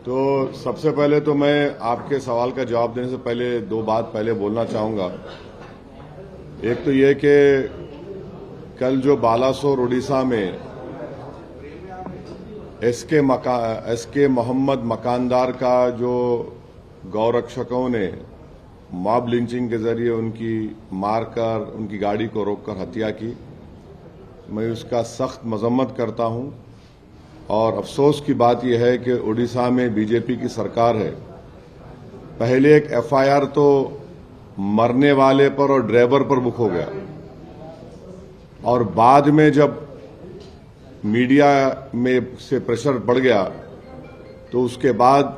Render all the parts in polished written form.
तो सबसे पहले तो मैं आपके सवाल का जवाब देने से पहले दो बात पहले बोलना चाहूंगा। एक तो ये कि कल जो बालासोर उड़ीसा में एसके मोहम्मद मकानदार का जो गौरक्षकों ने मॉब लिंचिंग के जरिए उनकी मारकर उनकी गाड़ी को रोककर हत्या की, मैं उसका सख्त मजम्मत करता हूं। और अफसोस की बात यह है कि उड़ीसा में बीजेपी की सरकार है। पहले एक एफआईआर तो मरने वाले पर और ड्राइवर पर बुक हो गया, और बाद में जब मीडिया में से प्रेशर बढ़ गया तो उसके बाद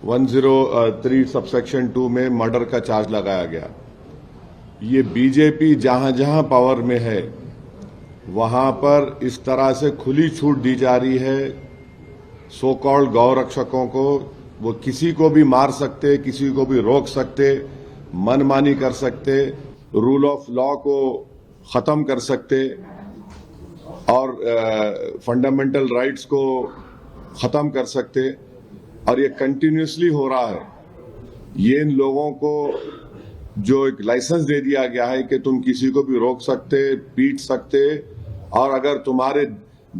103 सबसेक्शन 2 में मर्डर का चार्ज लगाया गया। ये बीजेपी जहां जहां पावर में है वहां पर इस तरह से खुली छूट दी जा रही है सो कॉल्ड गौरक्षकों को। वो किसी को भी मार सकते, किसी को भी रोक सकते, मनमानी कर सकते, रूल ऑफ लॉ को खत्म कर सकते और फंडामेंटल राइट्स को खत्म कर सकते। और ये कंटिन्यूसली हो रहा है। ये इन लोगों को जो एक लाइसेंस दे दिया गया है कि तुम किसी को भी रोक सकते, पीट सकते, और अगर तुम्हारे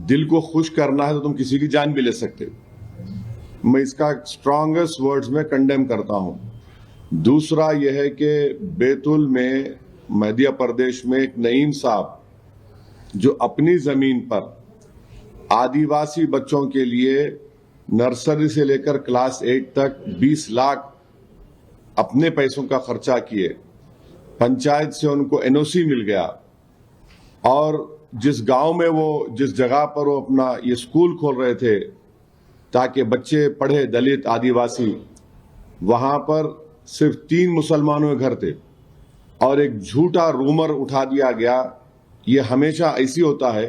दिल को खुश करना है तो तुम किसी की जान भी ले सकते। मैं इसका स्ट्रांगेस्ट वर्ड्स में कंडेम करता हूं। दूसरा यह है कि बैतूल में मध्य प्रदेश में एक नईम साहब जो अपनी जमीन पर आदिवासी बच्चों के लिए नर्सरी से लेकर क्लास 8 तक 20 लाख अपने पैसों का खर्चा किए, पंचायत से उनको एनओसी मिल गया, और जिस गांव में वो जिस जगह पर वो अपना ये स्कूल खोल रहे थे ताकि बच्चे पढ़े दलित आदिवासी, वहां पर सिर्फ 3 मुसलमानों के घर थे और एक झूठा रूमर उठा दिया गया। ये हमेशा ऐसी होता है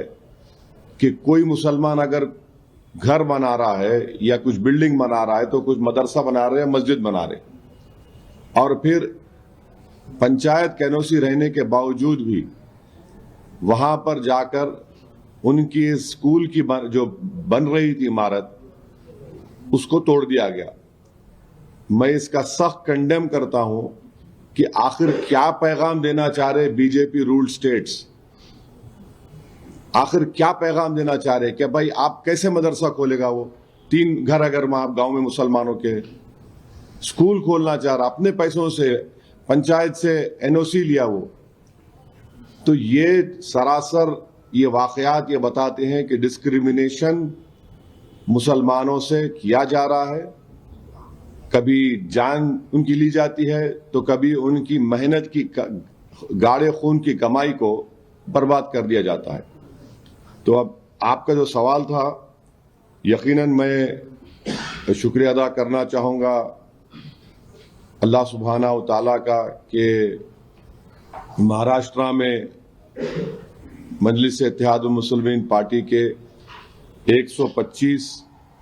कि कोई मुसलमान अगर घर बना रहा है या कुछ बिल्डिंग बना रहा है तो कुछ मदरसा बना रहे हैं, मस्जिद बना रहे, और फिर पंचायत के एनओसी रहने के बावजूद भी वहां पर जाकर उनकी स्कूल की जो बन रही थी इमारत उसको तोड़ दिया गया। मैं इसका सख्त कंडेम करता हूं कि आखिर क्या पैगाम देना चाह रहे बीजेपी रूल्ड स्टेट्स। आखिर क्या पैगाम देना चाह रहे कि भाई आप कैसे मदरसा खोलेगा? वो 3 घर अगर वहां गांव में मुसलमानों के स्कूल खोलना चाह रहा, अपने पैसों से पंचायत से एनओसी लिया वो। तो ये सरासर ये वाकयात ये बताते हैं कि डिस्क्रिमिनेशन मुसलमानों से किया जा रहा है। कभी जान उनकी ली जाती है तो कभी उनकी मेहनत की गाढ़े खून की कमाई को बर्बाद कर दिया जाता है। तो अब आपका जो सवाल था, यकीनन मैं शुक्रिया अदा करना चाहूँगा अल्लाह सुब्हाना व तआला का कि महाराष्ट्र में मजलिस इत्तेहादुल मुस्लिमीन पार्टी के 125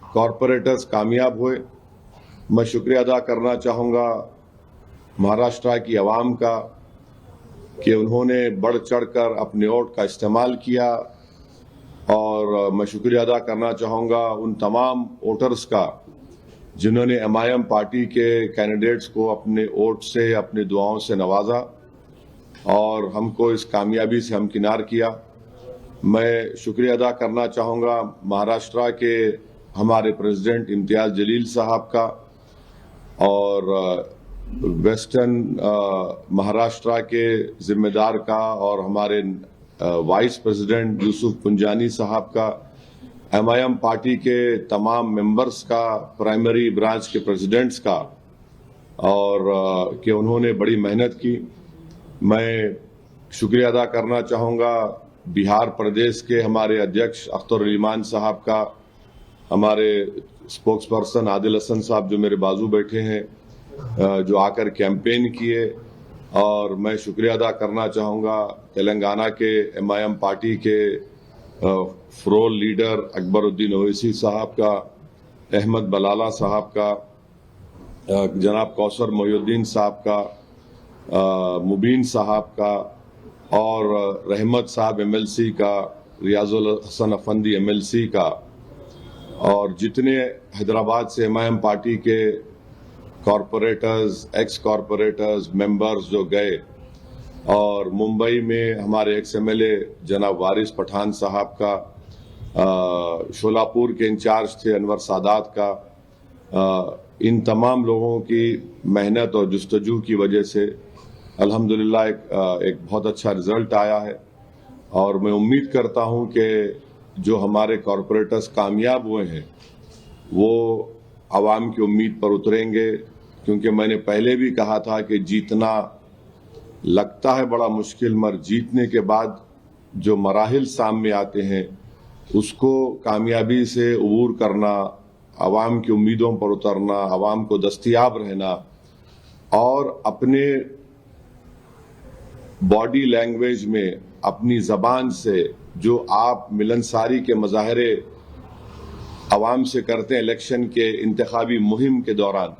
कॉरपोरेटर्स कामयाब हुए। मैं शुक्रिया अदा करना चाहूँगा महाराष्ट्र की आवाम का कि उन्होंने बढ़ चढ़कर अपने वोट का इस्तेमाल किया, और मैं शुक्रिया अदा करना चाहूँगा उन तमाम वोटर्स का जिन्होंने एमआईएम पार्टी के कैंडिडेट्स को अपने वोट से, अपनी दुआओं से नवाजा और हमको इस कामयाबी से हमकिनार किया। मैं शुक्रिया अदा करना चाहूँगा महाराष्ट्र के हमारे प्रेसिडेंट इम्तियाज जलील साहब का, और वेस्टर्न महाराष्ट्र के जिम्मेदार का, और हमारे वाइस प्रेसिडेंट यूसुफ पुंजानी साहब का, एमआईएम पार्टी के तमाम मेंबर्स का, प्राइमरी ब्रांच के प्रेसिडेंट्स का, और कि उन्होंने बड़ी मेहनत की। मैं शुक्रिया अदा करना चाहूँगा बिहार प्रदेश के हमारे अध्यक्ष अख्तर ईमान साहब का, हमारे स्पोक्स पर्सन आदिल हसन साहब जो मेरे बाजू बैठे हैं, जो आकर कैंपेन किए। और मैं शुक्रिया अदा करना चाहूँगा तेलंगाना के एमआईएम पार्टी के फ्रोल लीडर अकबरुद्दीन ओवैसी साहब का, अहमद बलाला साहब का, जनाब कौसर मोहिउद्दीन साहब का, मुबीन साहब का, और रहमत साहब एमएलसी का, रियाजुल हसन अफंदी एमएलसी का, और जितने हैदराबाद से एमआईएम पार्टी के कॉरपोरेटर्स, एक्स कॉरपोरेटर्स, मेंबर्स जो गए, और मुंबई में हमारे एक्स एमएलए जनाब वारिस पठान साहब का, शोलापुर के इंचार्ज थे अनवर सादात का, इन तमाम लोगों की मेहनत और जुस्तजू की वजह से अल्हम्दुलिल्लाह एक बहुत अच्छा रिजल्ट आया है। और मैं उम्मीद करता हूं कि जो हमारे कॉरपोरेटर्स कामयाब हुए हैं वो आवाम की उम्मीद पर उतरेंगे, क्योंकि मैंने पहले भी कहा था कि जीतना लगता है बड़ा मुश्किल, मगर जीतने के बाद जो मराहिल सामने आते हैं उसको कामयाबी से अबूर करना, आवाम की उम्मीदों पर उतरना, आवाम को दस्तयाब रहना और अपने बॉडी लैंग्वेज में, अपनी जबान से जो आप मिलनसारी के मुजाहरे आवाम से करते हैं इलेक्शन के इंतखाबी मुहिम के दौरान,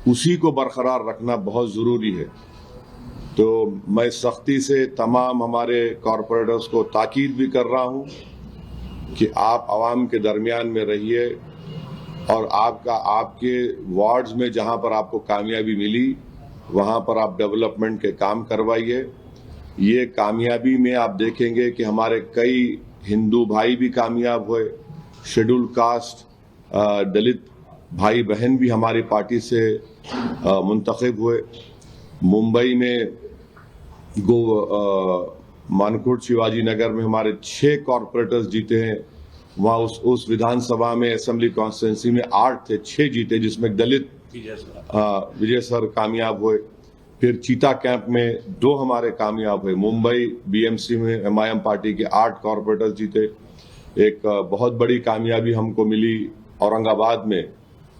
उसी को बरकरार रखना बहुत ज़रूरी है। तो मैं सख्ती से तमाम हमारे कॉरपोरेटर्स को ताकीद भी कर रहा हूं कि आप आवाम के दरमियान में रहिए और आपके वार्ड्स में जहां पर आपको कामयाबी मिली वहां पर आप डेवलपमेंट के काम करवाइए। ये कामयाबी में आप देखेंगे कि हमारे कई हिंदू भाई भी कामयाब हुए, शेड्यूल कास्ट दलित भाई बहन भी हमारी पार्टी से मुंतखब हुए। मुंबई में मानकोट शिवाजी नगर में हमारे 6 कॉरपोरेटर्स जीते हैं। वहाँ उस विधानसभा में असेंबली कॉन्स्टिट्यूंसी में 8 थे, 6 जीते, जिसमें दलित विजय सर कामयाब हुए। फिर चीता कैंप में 2 हमारे कामयाब हुए। मुंबई बीएमसी में एमआईएम पार्टी के 8 कॉरपोरेटर्स जीते। एक बहुत बड़ी कामयाबी हमको मिली औरंगाबाद में,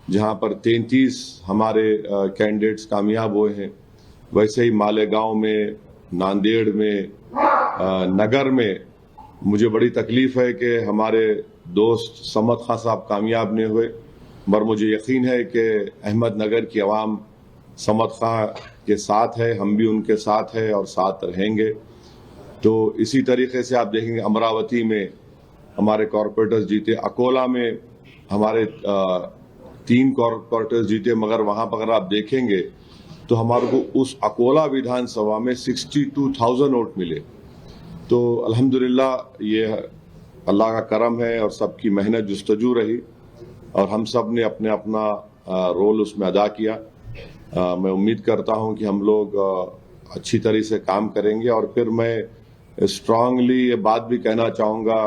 जहां पर 33 हमारे कैंडिडेट्स कामयाब हुए हैं। वैसे ही मालेगांव में, नांदेड़ में, नगर में मुझे बड़ी तकलीफ है कि हमारे दोस्त समद खां साहब कामयाब नहीं हुए, मगर मुझे यकीन है कि अहमदनगर की आवाम समद खां के साथ है, हम भी उनके साथ है और साथ रहेंगे। तो इसी तरीके से आप देखेंगे अमरावती में हमारे कॉरपोरेटर्स जीते, अकोला में हमारे 3 कॉरपोरेटर्स जीते, मगर वहां पर अगर आप देखेंगे तो हमारे को उस अकोला विधानसभा में 62,000 वोट मिले। तो अल्हम्दुलिल्लाह ये अल्लाह का करम है और सबकी मेहनत जुस्तजू रही और हम सब ने अपने अपना रोल उसमें अदा किया। मैं उम्मीद करता हूं कि हम लोग अच्छी तरह से काम करेंगे। और फिर मैं स्ट्रांगली ये बात भी कहना चाहूँगा,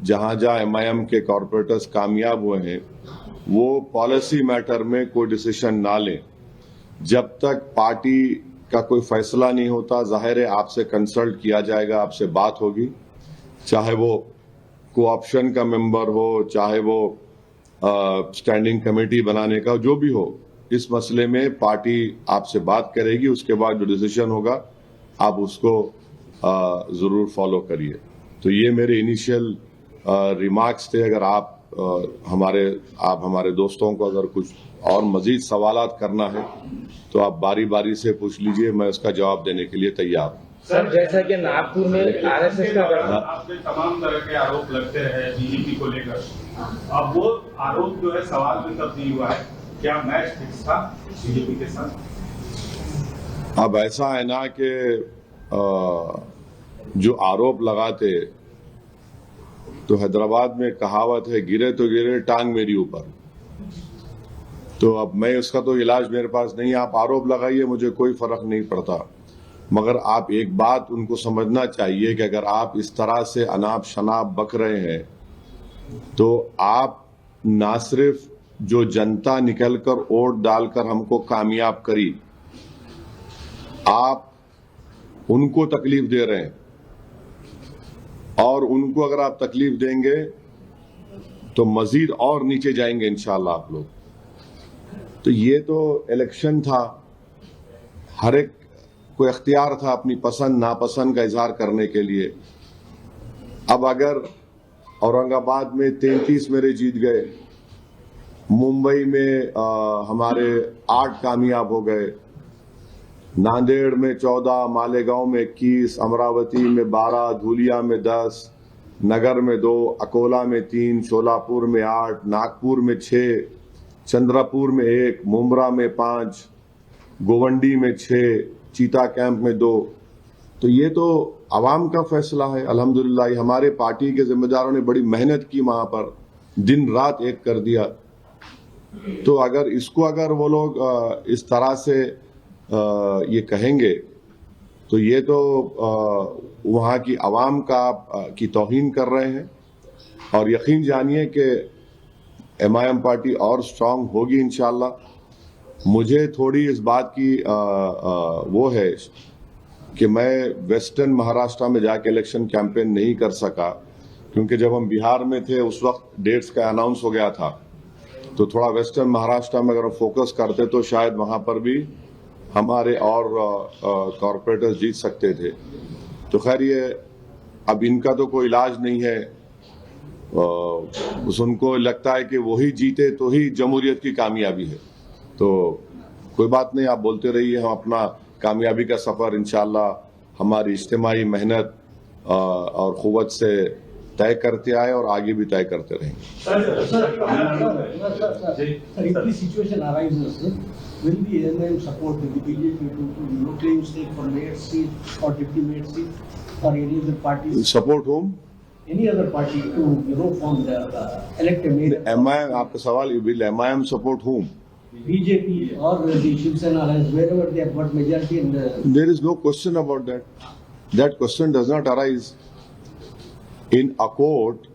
जहाँ जहाँ एमआईएम के कॉरपोरेटर्स कामयाब हुए हैं वो पॉलिसी मैटर में कोई डिसीजन ना लें जब तक पार्टी का कोई फैसला नहीं होता। जाहिर है आपसे कंसल्ट किया जाएगा, आपसे बात होगी, चाहे वो कोऑप्शन का मेंबर हो, चाहे वो स्टैंडिंग कमेटी बनाने का, जो भी हो, इस मसले में पार्टी आपसे बात करेगी। उसके बाद जो डिसीजन होगा आप उसको जरूर फॉलो करिए। तो ये मेरे इनिशियल रिमार्क्स थे। अगर आप हमारे दोस्तों को अगर कुछ और मजीद सवालात करना है तो आप बारी बारी से पूछ लीजिए, मैं उसका जवाब देने के लिए तैयार हूँ। सर, जैसा कि नागपुर में आरएसएस का आपके तमाम तरह के आरोप लगते हैं बीजेपी को लेकर, अब वो आरोप जो है सवाल में तब्दील हुआ है, क्या मैच फिक्स था बीजेपी के साथ? अब ऐसा है ना कि जो आरोप लगाते, तो हैदराबाद में कहावत है, गिरे तो गिरे टांग मेरी ऊपर। तो अब मैं उसका तो इलाज मेरे पास नहीं है। आप आरोप लगाइए, मुझे कोई फर्क नहीं पड़ता, मगर आप एक बात उनको समझना चाहिए कि अगर आप इस तरह से अनाप शनाप बक रहे हैं तो आप ना सिर्फ जो जनता निकलकर वोट डालकर हमको कामयाब करी, आप उनको तकलीफ दे रहे हैं। और उनको अगर आप तकलीफ देंगे तो मजीद और नीचे जाएंगे इंशाअल्लाह आप लोग। तो ये तो इलेक्शन था, हर एक को इख्तियार था अपनी पसंद नापसंद का इजहार करने के लिए। अब अगर औरंगाबाद में 33 मेरे जीत गए, मुंबई में हमारे 8 कामयाब हो गए, नांदेड़ में 14, मालेगांव में 21, अमरावती में 12, धुलिया में 10, नगर में 2, अकोला में 3, शोलापुर में 8, नागपुर में 6, चंद्रपुर में 1, मुमरा में 5, गोवंडी में 6, चीता कैंप में 2। तो ये तो आवाम का फैसला है। अल्हम्दुलिल्लाह हमारे पार्टी के जिम्मेदारों ने बड़ी मेहनत की, वहां पर दिन रात एक कर दिया। तो अगर वो लोग इस तरह से ये कहेंगे तो ये तो वहाँ की आवाम की तौहीन कर रहे हैं। और यकीन जानिए कि MIM पार्टी और स्ट्रांग होगी इंशाल्लाह। मुझे थोड़ी इस बात की वो है कि मैं वेस्टर्न महाराष्ट्र में जाके इलेक्शन कैंपेन नहीं कर सका, क्योंकि जब हम बिहार में थे उस वक्त डेट्स का अनाउंस हो गया था। तो थोड़ा वेस्टर्न महाराष्ट्र में अगर फोकस करते तो शायद वहां पर भी हमारे और कॉरपोरेटर्स जीत सकते थे। तो खैर ये अब इनका तो कोई इलाज नहीं है। उनको लगता है कि वही जीते तो ही जमहूरियत की कामयाबी है। तो कोई बात नहीं, आप बोलते रहिए, हम अपना कामयाबी का सफर इंशाल्लाह हमारी इज्तिमाई मेहनत और कुव्वत से तय करते आए और आगे भी तय करते रहेंगे। If this situation arises, will the MIM support the BJP to claim stake for mayor seat or deputy mayor seat or any other parties? Support whom? Any other party to form the elect a mayor? MIM, आपका सवाल, will MIM support whom? BJP or the Shiv Sena alliance, wherever they have got majority in the. There is no question about that. That question does not arise. In Akot,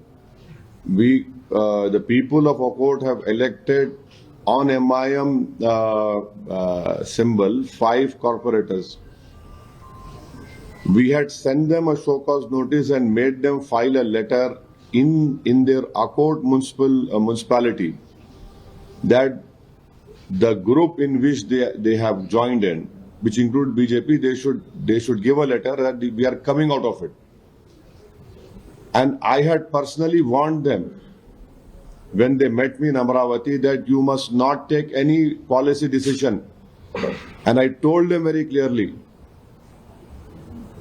the people of Akot have elected on MIM symbol 5 corporators. We had sent them a show cause notice and made them file a letter in their Akot municipality that the group in which they have joined in, which include BJP, they should give a letter that we are coming out of it. And I had personally warned them when they met me in Amravati that you must not take any policy decision. And I told them very clearly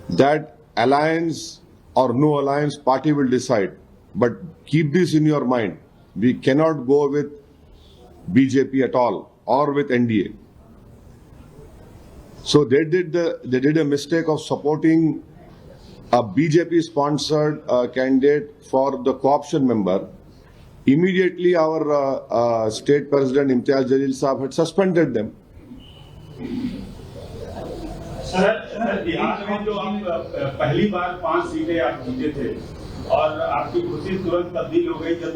that alliance or no alliance, party will decide. But keep this in your mind. We cannot go with BJP at all or with NDA. So they did a mistake of supporting a BJP-sponsored candidate for the co-option member. Immediately, our state president Imtiaz Jalil Saab had suspended them. Sir, Bihar में जो आप पहली बार 5 सीटें आप जीते थे और आपकी खुशी तुरंत तब्दील हो गई जब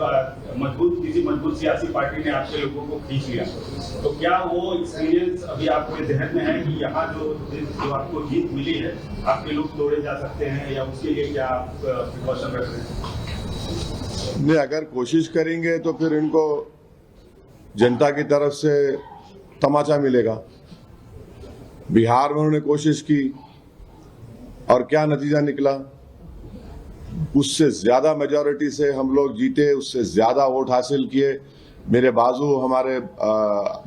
किसी मजबूत सियासी पार्टी ने आपके लोगों को खींच लिया। तो क्या वो एक्सपीरियंस अभी आपके जहन में है कि यहाँ जो आपको जीत मिली है, आपके लोग तोड़े जा सकते हैं, या उसके लिए क्या आप प्रिकॉशन रख रहे हैं? नहीं, अगर कोशिश करेंगे तो फिर इनको जनता की तरफ से तमाचा मिलेगा। बिहार में उन्होंने कोशिश की और क्या नतीजा निकला? उससे ज्यादा मेजॉरिटी से हम लोग जीते, उससे ज्यादा वोट हासिल किए। मेरे बाजू हमारे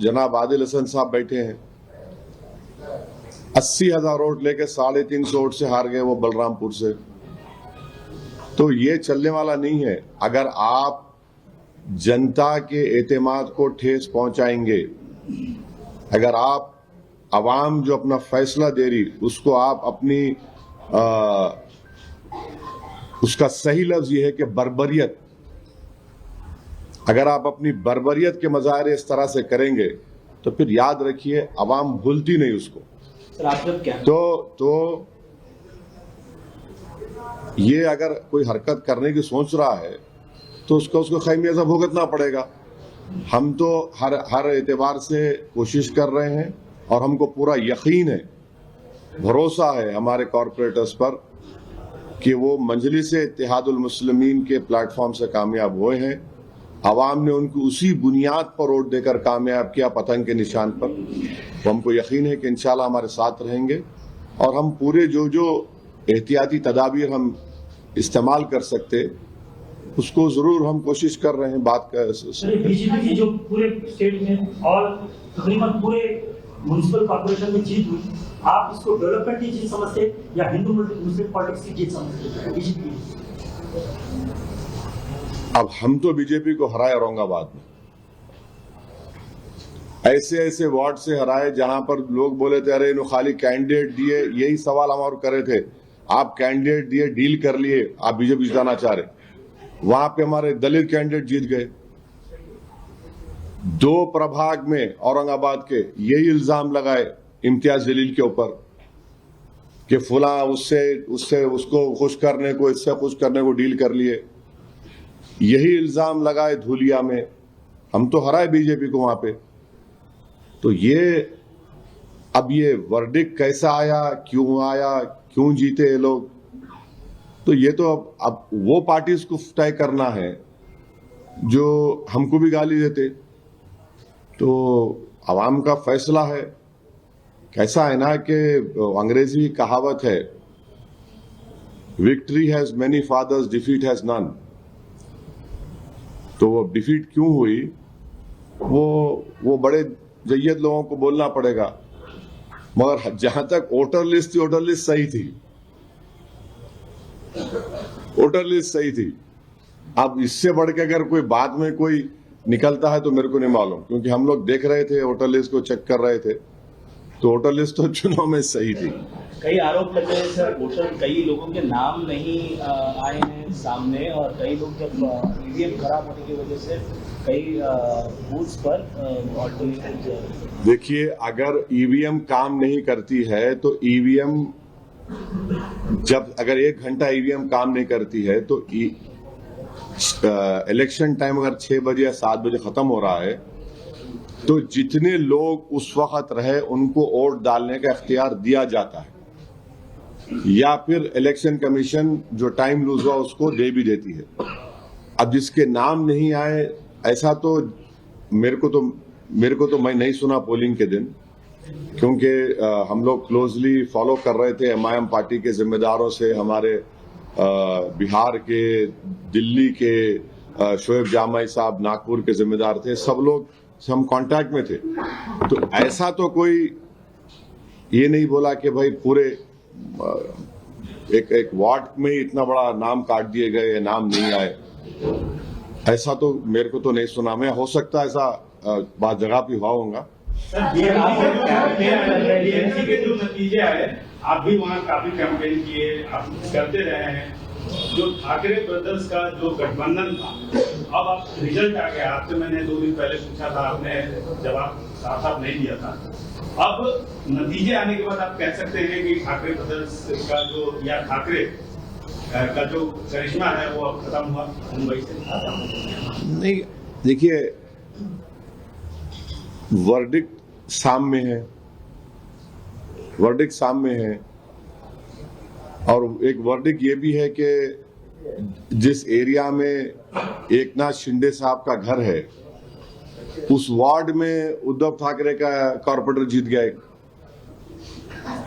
जनाब आदिल हसन साहब बैठे हैं, 80,000 वोट लेके 350 वोट से हार गए वो बलरामपुर से। तो ये चलने वाला नहीं है। अगर आप जनता के एतमाद को ठेस पहुंचाएंगे, अगर आप आवाम जो अपना फैसला दे रही उसको आप अपनी उसका सही लफ्ज ये है कि बर्बरियत, अगर आप अपनी बर्बरियत के मज़ाहिर इस तरह से करेंगे तो फिर याद रखिए आवाम भूलती नहीं उसको। सर आप जब क्या तो ये अगर कोई हरकत करने की सोच रहा है तो उसको खैमियाजा भुगतना पड़ेगा। हम तो हर एतबार से कोशिश कर रहे हैं और हमको पूरा यकीन है, भरोसा है हमारे कॉरपोरेटर्स पर कि वो मजलिस इत्तेहादुल मुस्लिमीन के प्लेटफॉर्म से कामयाब हुए हैं। आवाम ने उनको उसी बुनियाद पर वोट देकर कामयाब किया, पतंग के निशान पर। तो हमको यकीन है कि इंशाल्लाह हमारे साथ रहेंगे और हम पूरे जो एहतियाती तदाबीर हम इस्तेमाल कर सकते उसको जरूर हम कोशिश कर रहे हैं। बात कर बीजेपी की जो पूरे स्टेट में और तकरीबन पूरे म्युनिसिपल कॉर्पोरेशन में जीत हुई, आप इसको डेवलपमेंट की जीत समझते या हिंदू मुस्लिम पॉलिटिक्स की जीत समझते बीजेपी? अब हम तो बीजेपी को हराए औरंगाबाद में, ऐसे ऐसे वार्ड से हराए जहां पर लोग बोले थे अरे इन्होंने खाली कैंडिडेट दिए। यही सवाल हम और करे थे, आप कैंडिडेट दिए, डील कर लिए, आप बीजेपी जिताना चाह रहे। वहां पे हमारे दलित कैंडिडेट जीत गए। 2 प्रभाग में औरंगाबाद के यही इल्जाम लगाए इम्तियाज जलील के ऊपर कि फुला उससे उसको खुश करने को, इससे खुश करने को डील कर लिए। यही इल्जाम लगाए धूलिया में, हम तो हराए बीजेपी को वहां पे। तो अब ये वर्डिक्ट कैसा आया, क्यों जीते ये लोग, तो ये तो अब वो पार्टीज को तय करना है जो हमको भी गाली देते। तो आवाम का फैसला है। कैसा है ना कि अंग्रेजी कहावत है, victory has many fathers, defeat has none. तो वो डिफीट क्यों हुई, वो बड़े जय्यद लोगों को बोलना पड़ेगा। मगर जहां तक वोटर लिस्ट थी, वोटर लिस्ट सही थी, वोटर लिस्ट सही थी। अब इससे बढ़ के अगर कोई बाद में कोई निकलता है तो मेरे को नहीं मालूम, क्योंकि हम लोग देख रहे थे, वोटर लिस्ट को चेक कर रहे थे, तो वोटर लिस्ट तो चुनाव में सही थी। कई आरोप लगे हैं सर, वोटर कई लोगों के नाम नहीं आए हैं सामने, और कई लोग जब ईवीएम खराब होने की वजह से कई बूथ्स पर ऑल्टरनेटिव। देखिए, अगर ईवीएम काम नहीं करती है तो ईवीएम अगर 1 घंटा ईवीएम काम नहीं करती है तो इलेक्शन टाइम अगर 6 बजे या 7 बजे खत्म हो रहा है तो जितने लोग उस वक्त रहे उनको वोट डालने का इख्तियार दिया जाता है, या फिर इलेक्शन कमीशन जो टाइम लूज हुआ उसको दे भी देती है। अब जिसके नाम नहीं आए, ऐसा तो मेरे को तो मैं नहीं सुना पोलिंग के दिन, क्योंकि हम लोग क्लोजली फॉलो कर रहे थे एमआईएम पार्टी के जिम्मेदारों से, हमारे बिहार के, दिल्ली के शोएब जामाई साहब नागपुर के जिम्मेदार थे, सब लोग से हम कांटेक्ट में थे। तो ऐसा तो कोई ये नहीं बोला कि भाई पूरे एक वार्ड में इतना बड़ा नाम काट दिए गए, नाम नहीं आए, ऐसा तो मेरे को तो नहीं सुना। मैं हो सकता है ऐसा बात जगह पे हुआ होगा। बीएमसी के जो नतीजे आए, आप भी वहाँ काफी कैंपेन किए, आप करते रहे हैं। जो ठाकरे ब्रदर्स का जो गठबंधन था, अब आप रिजल्ट आ गया। आपसे मैंने 2 दिन पहले पूछा था, आपने जवाब साफ नहीं दिया था। अब नतीजे आने के बाद आप कह सकते हैं कि ठाकरे ब्रदर्स का जो, या ठाकरे का जो करिश्मा है वो अब खत्म हुआ मुंबई से? नहीं, देखिए, वर्डिक्ट सामने है, और एक वर्डिक्ट ये भी है कि जिस एरिया में एकनाथ शिंदे साहब का घर है, उस वार्ड में उद्धव ठाकरे का कॉर्पोरेटर जीत गया।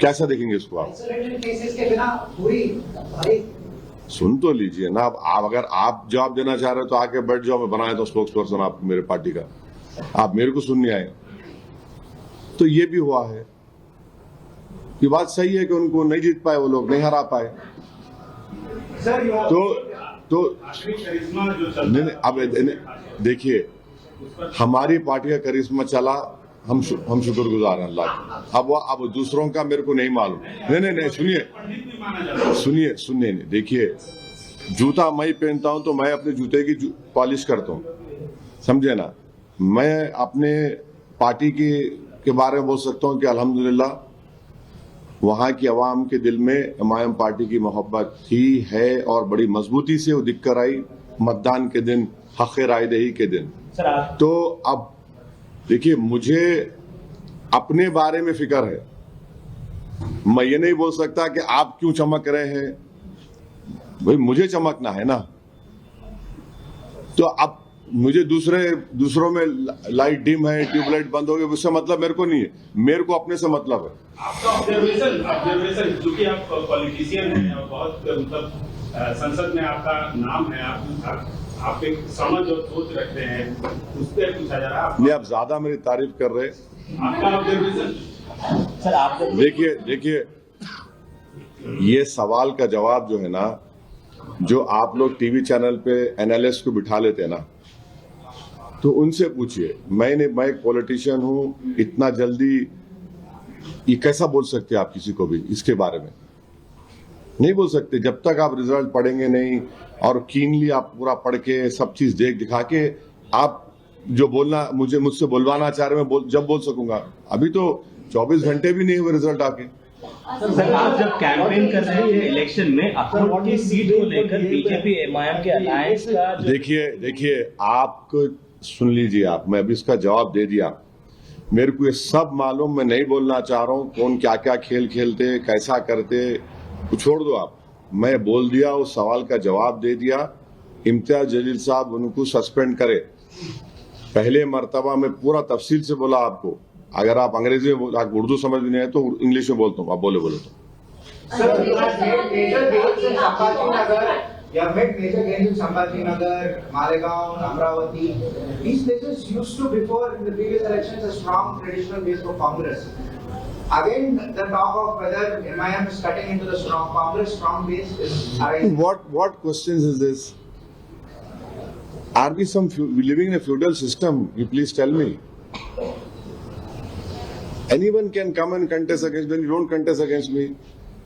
कैसा देखेंगे इसको आप? सुन तो लीजिए ना। अब अगर आप जवाब देना चाह रहे हो तो आके बैठ जाओ, मैं बनाया तो स्पोक्स पर्सन आप मेरे पार्टी का, आप मेरे को सुनने आए। तो ये भी हुआ है, ये बात सही है कि उनको नहीं जीत पाए, वो लोग नहीं हरा पाए। तो नहीं, अब देखिए, हमारी पार्टी का करिश्मा चला, हम शुक्रगुजार हैं अल्लाह का। अब दूसरों का मेरे को नहीं मालूम। नहीं, सुनिए, देखिए, जूता मैं पहनता हूं तो मैं अपने जूते की पॉलिश करता हूं, समझे ना। मैं अपने पार्टी के बारे में बोल सकता हूं कि अल्हम्दुलिल्लाह वहां की आवाम के दिल में एमआईएम पार्टी की मोहब्बत थी, है, और बड़ी मजबूती से वो दिख कर आई मतदान के दिन, हक़ रायदही के दिन। तो अब देखिए, मुझे अपने बारे में फिक्र है। मैं ये नहीं बोल सकता कि आप क्यों चमक रहे हैं, भाई मुझे चमकना है ना। तो अब मुझे दूसरों में लाइट डिम है, ट्यूबलाइट बंद हो गई, उससे मतलब मेरे को नहीं है, मेरे को अपने से मतलब है। आपका ऑब्जर्वेशन क्योंकि आप पॉलिटिशियन हैं और बहुत मतलब संसद में आपका नाम है, आप एक समझ और सोच रखते हैं, उस पर पूछा जा रहा है। नहीं, आप ज्यादा मेरी तारीफ कर रहे। आपका ऑब्जर्वेशन सर, आप देखिए, ये सवाल का जवाब जो है ना, जो आप लोग टीवी चैनल पे एनालिस्ट को बिठा लेते हैं ना, तो उनसे पूछिए। मैं एक पॉलिटिशियन हूं, इतना जल्दी ये कैसा बोल सकते हैं आप किसी को भी इसके बारे में? नहीं बोल सकते जब तक आप रिजल्ट पढ़ेंगे नहीं और कीनली आप पूरा पढ़ के सब चीज दिखा के आप जो बोलना मुझसे बोलवाना चाह रहे हैं जब बोल सकूंगा। अभी तो 24 घंटे भी नहीं हुए रिजल्ट आके। सर, आप जब कैंपेन कर रहे हैं इलेक्शन में अखनूर की सीट को लेकर बीजेपी एमआईएम के अलायंस का देखिए आपको सुन लीजिए आप, मैं अभी इसका जवाब दे दिया। मेरे को ये सब मालूम, मैं नहीं बोलना चाह रहा हूँ कौन क्या क्या खेल खेलते कैसा करते, छोड़ दो आप। मैं बोल दिया, उस सवाल का जवाब दे दिया। इम्तियाज जलील साहब उनको सस्पेंड करे। पहले मर्तबा में पूरा तफसील से बोला आपको। अगर आप अंग्रेजी में उर्दू समझ नहीं है तो इंग्लिश में बोलता हूँ, आप बोले तो। Sir, you have made major gains in Sambhajinagar. You have made major gains in Sambhajinagar, Malegaon, Amravati. These places used to, before in the previous elections, a strong traditional base for Congress. Again, the talk of whether MIM is cutting into the strong Congress strong base is arising. What questions is this? Are we living in a feudal system? You please tell me. Anyone can come and contest against me. You don't contest against me.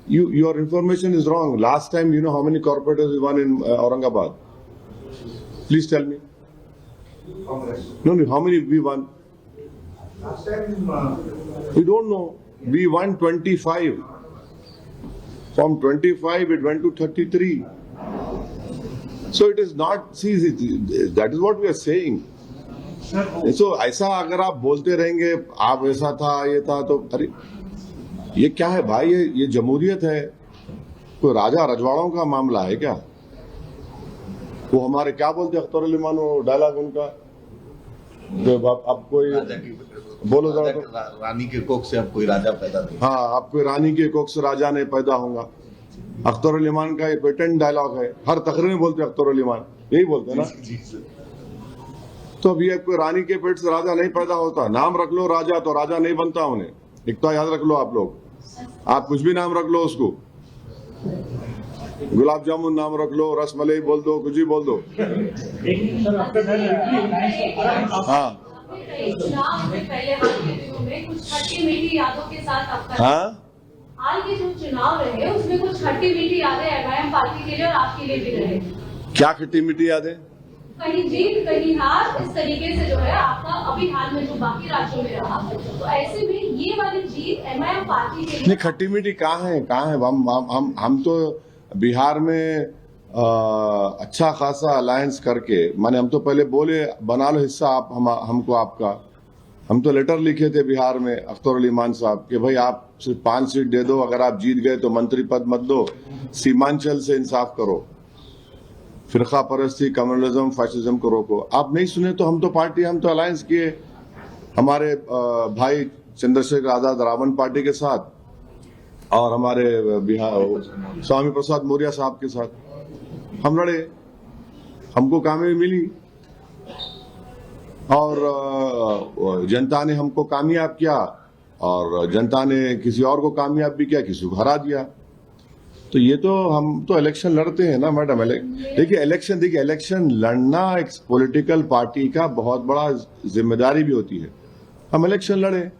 Your information is wrong. Last time, you know how many corporators we won in Aurangabad? Please tell me. Congress. No, how many we won? Last time, We don't know. We won 25. From 25, it went to 33. So it is not, see, that is what we are saying. So ऐसा अगर आप बोलते रहेंगे आप ऐसा था ये था, तो अरे ये क्या है भाई? ये जमहूरियत है, कोई राजा रजवाड़ों का मामला है क्या? वो हमारे क्या बोलते अख्तर अली मान, वो डायलॉग उनका, अब कोई बोलो जरा तो। रानी के कोख से अब कोई राजा पैदा नहीं। हाँ, अब कोई रानी के कोख से राजा नहीं पैदा होगा। अख्तर अली मान का ये पेटेंट डायलॉग है, हर तकरीर में बोलते अख्तर अली मान, यही बोलते ना। तो अभी कोई रानी के पेट से राजा नहीं पैदा होता। नाम रख लो राजा, तो राजा नहीं बनता उन्हें। एक तो याद रख लो आप लोग, आप कुछ भी नाम रख लो उसको, गुलाब जामुन नाम रख लो, रसमलाई बोल दो, कुछ भी बोल दो। हाँ चुनाव में पहले हाल के दिनों में कुछ खट्टी मीठी यादों के साथ आपका हाल के जो चुनाव रहे उसमें कुछ खट्टी मीठी यादें एमआईएम पार्टी के लिए और आपके लिए भी रहे। क्या खट्टी मीठी यादें? कहीं जीत कहीं हार, इस तरीके से जो है आपका अभी हाल में जो बाकी राज्यों में रहा, तो ऐसे में ये वाली जीत एमआईएम पार्टी के लिए। नहीं, खट्टी मीठी कहाँ है? हम तो बिहार में अच्छा खासा अलायंस करके, माने हम तो पहले बोले बना लो हिस्सा आप हमको आपका। हम तो लेटर लिखे थे बिहार में अख्तर अली मान साहब कि भाई आप सिर्फ 5 सीट दे दो, अगर आप जीत गए तो मंत्री पद मत दो, सीमांचल से इंसाफ करो, फिरका परस्ती, कम्युनलिज्म, फैसिज्म को रोको। आप नहीं सुने तो हम तो अलायंस किए हमारे भाई चंद्रशेखर आजाद रावण पार्टी के साथ और हमारे बिहार स्वामी प्रसाद मौर्य साहब के साथ हम लड़े, हमको कामयाबी मिली और जनता ने हमको कामयाब किया और जनता ने किसी और को कामयाब भी किया, किसी को हरा दिया। तो ये तो हम तो इलेक्शन लड़ते हैं ना मैडम। देखिए इलेक्शन लड़ना एक पॉलिटिकल पार्टी का बहुत बड़ा जिम्मेदारी भी होती है। हम इलेक्शन लड़े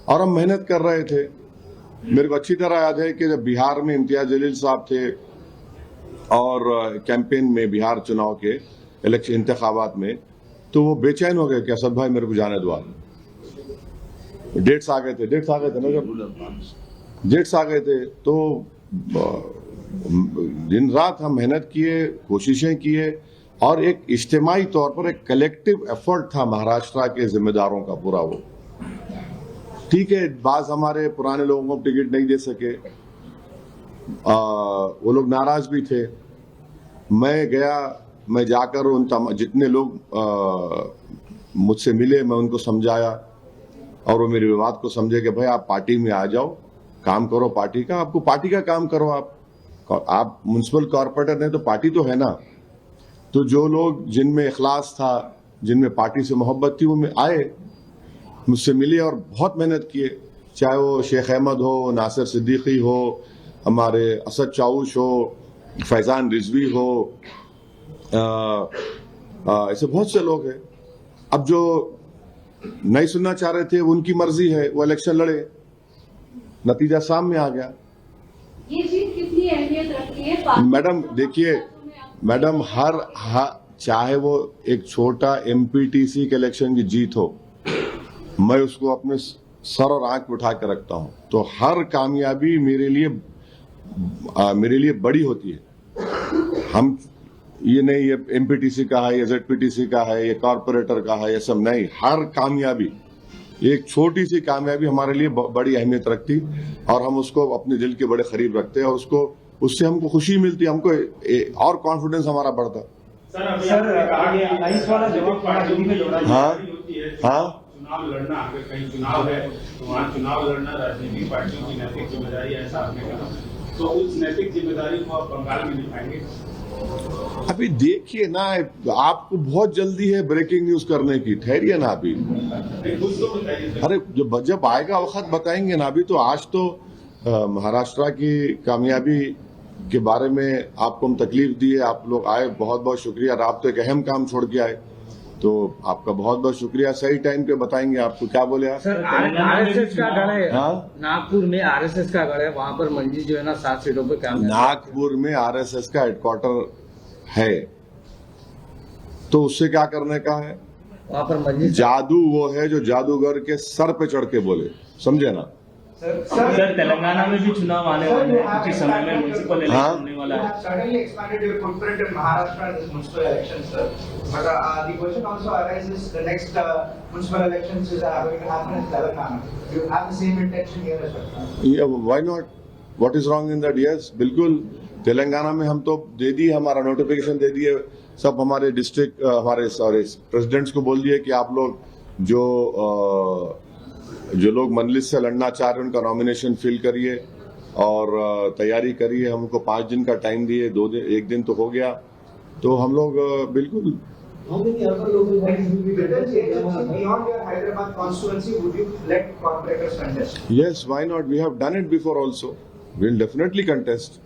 और हम मेहनत कर रहे थे। मेरे को अच्छी तरह याद है कि जब बिहार में इम्तियाज जलील साहब थे और कैंपेन में बिहार चुनाव के इलेक्शन इंतखाबात में, तो वो बेचैन हो गए कि असद भाई मेरे को जाने दो। डेट्स आ गए थे ना, जब डेट्स आ गए थे तो दिन रात हम मेहनत किए, कोशिशें किए और एक इज्तिमाई तौर पर एक कलेक्टिव एफर्ट था महाराष्ट्र के जिम्मेदारों का पूरा। वो ठीक है, बाज हमारे पुराने लोगों को टिकट नहीं दे सके, वो लोग नाराज भी थे। मैं जाकर उन जितने लोग मुझसे मिले मैं उनको समझाया और वो मेरी बात को समझे कि भाई आप पार्टी में आ जाओ, काम करो पार्टी का, आपको पार्टी का काम करो। आप म्युनिसिपल कॉर्पोरेटर ने तो पार्टी तो है ना। तो जो लोग जिनमें इखलास था, जिनमें पार्टी से मोहब्बत थी, वो में आए, मुझसे मिले और बहुत मेहनत किए। चाहे वो शेख अहमद हो, नासिर सिद्दीकी हो, हमारे असद चाउश हो, फैजान रिजवी हो, ऐसे बहुत से लोग हैं। अब जो नहीं सुनना चाह रहे थे उनकी मर्जी है, वो इलेक्शन लड़े, नतीजा सामने आ गया। ये जीत कितनी अहमियत रखती है? मैडम देखिए, मैडम चाहे वो एक छोटा एमपीटीसी के इलेक्शन की जीत हो, मैं उसको अपने सर और आंख पे उठा के रखता हूं। तो हर कामयाबी मेरे लिए बड़ी होती है। हम ये नहीं ये एमपीटीसी का है, ये जेडपीटीसी का है, ये कॉर्पोरेटर का है, ये सब नहीं। हर कामयाबी, एक छोटी सी कामयाबी हमारे लिए बड़ी अहमियत रखती और हम उसको अपने दिल के बड़े करीब रखते हैं और उससे हमको खुशी मिलती, हमको और कॉन्फिडेंस हमारा बढ़ता। हाँ, चुनाव लड़ना, अगर कहीं चुनाव है तो वहाँ चुनाव लड़ना राजनीतिक पार्टियों की नैतिक जिम्मेदारी है, ऐसा आपने कहा। तो उस नैतिक जिम्मेदारी को आप बंगाल में निभाएंगे? अभी देखिए ना, आपको बहुत जल्दी है ब्रेकिंग न्यूज करने की, ठहरिए ना अभी। अरे जब आएगा वक्त बताएंगे ना। अभी तो आज तो महाराष्ट्र की कामयाबी के बारे में आपको हम तकलीफ दी है, आप लोग आए, बहुत बहुत शुक्रिया। आप तो एक अहम काम छोड़ के आए, तो आपका बहुत बहुत शुक्रिया। सही टाइम पे बताएंगे आपको। क्या बोले आप? सर, आरएसएस का गढ़ है। हाँ? नागपुर में आरएसएस का गढ़ है, वहाँ पर मंजी जो है ना 7 सीटों पे काम। नागपुर में आरएसएस का हेडक्वार्टर है, तो उससे क्या करने का है? वहाँ पर मंजी जादू वो है जो जादूगर के सर पे चढ़ के बोले, समझे ना? सर तेलंगाना में भी चुनाव आने वाले हैं, कुछ ही समय में म्युनिसिपल इलेक्शन होने वाला है। Suddenly expanded your footprint in Maharashtra in this municipal elections, sir. But the question also arises: the next municipal elections is going to happen in Telangana. Do you have the same intention here as well? Yeah, why not? What is wrong in that? Yes, बिल्कुल। तेलंगाना में हम तो दे दिए, हमारा notification दे दिए, सब हमारे district हमारे प्रेसिडेंट्स को बोल दिए कि आप लोग जो लोग मंडलिस्ट से लड़ना चाह रहे हैं उनका नॉमिनेशन फिल करिए और तैयारी करिए। हमको 5 दिन का टाइम दिए, 2 दिन, 1 दिन तो हो गया, तो हम लोग बिल्कुल। Beyond your Hyderabad constituency, would you let corporators contest? Yes, why not? We have done it before also. We'll definitely contest.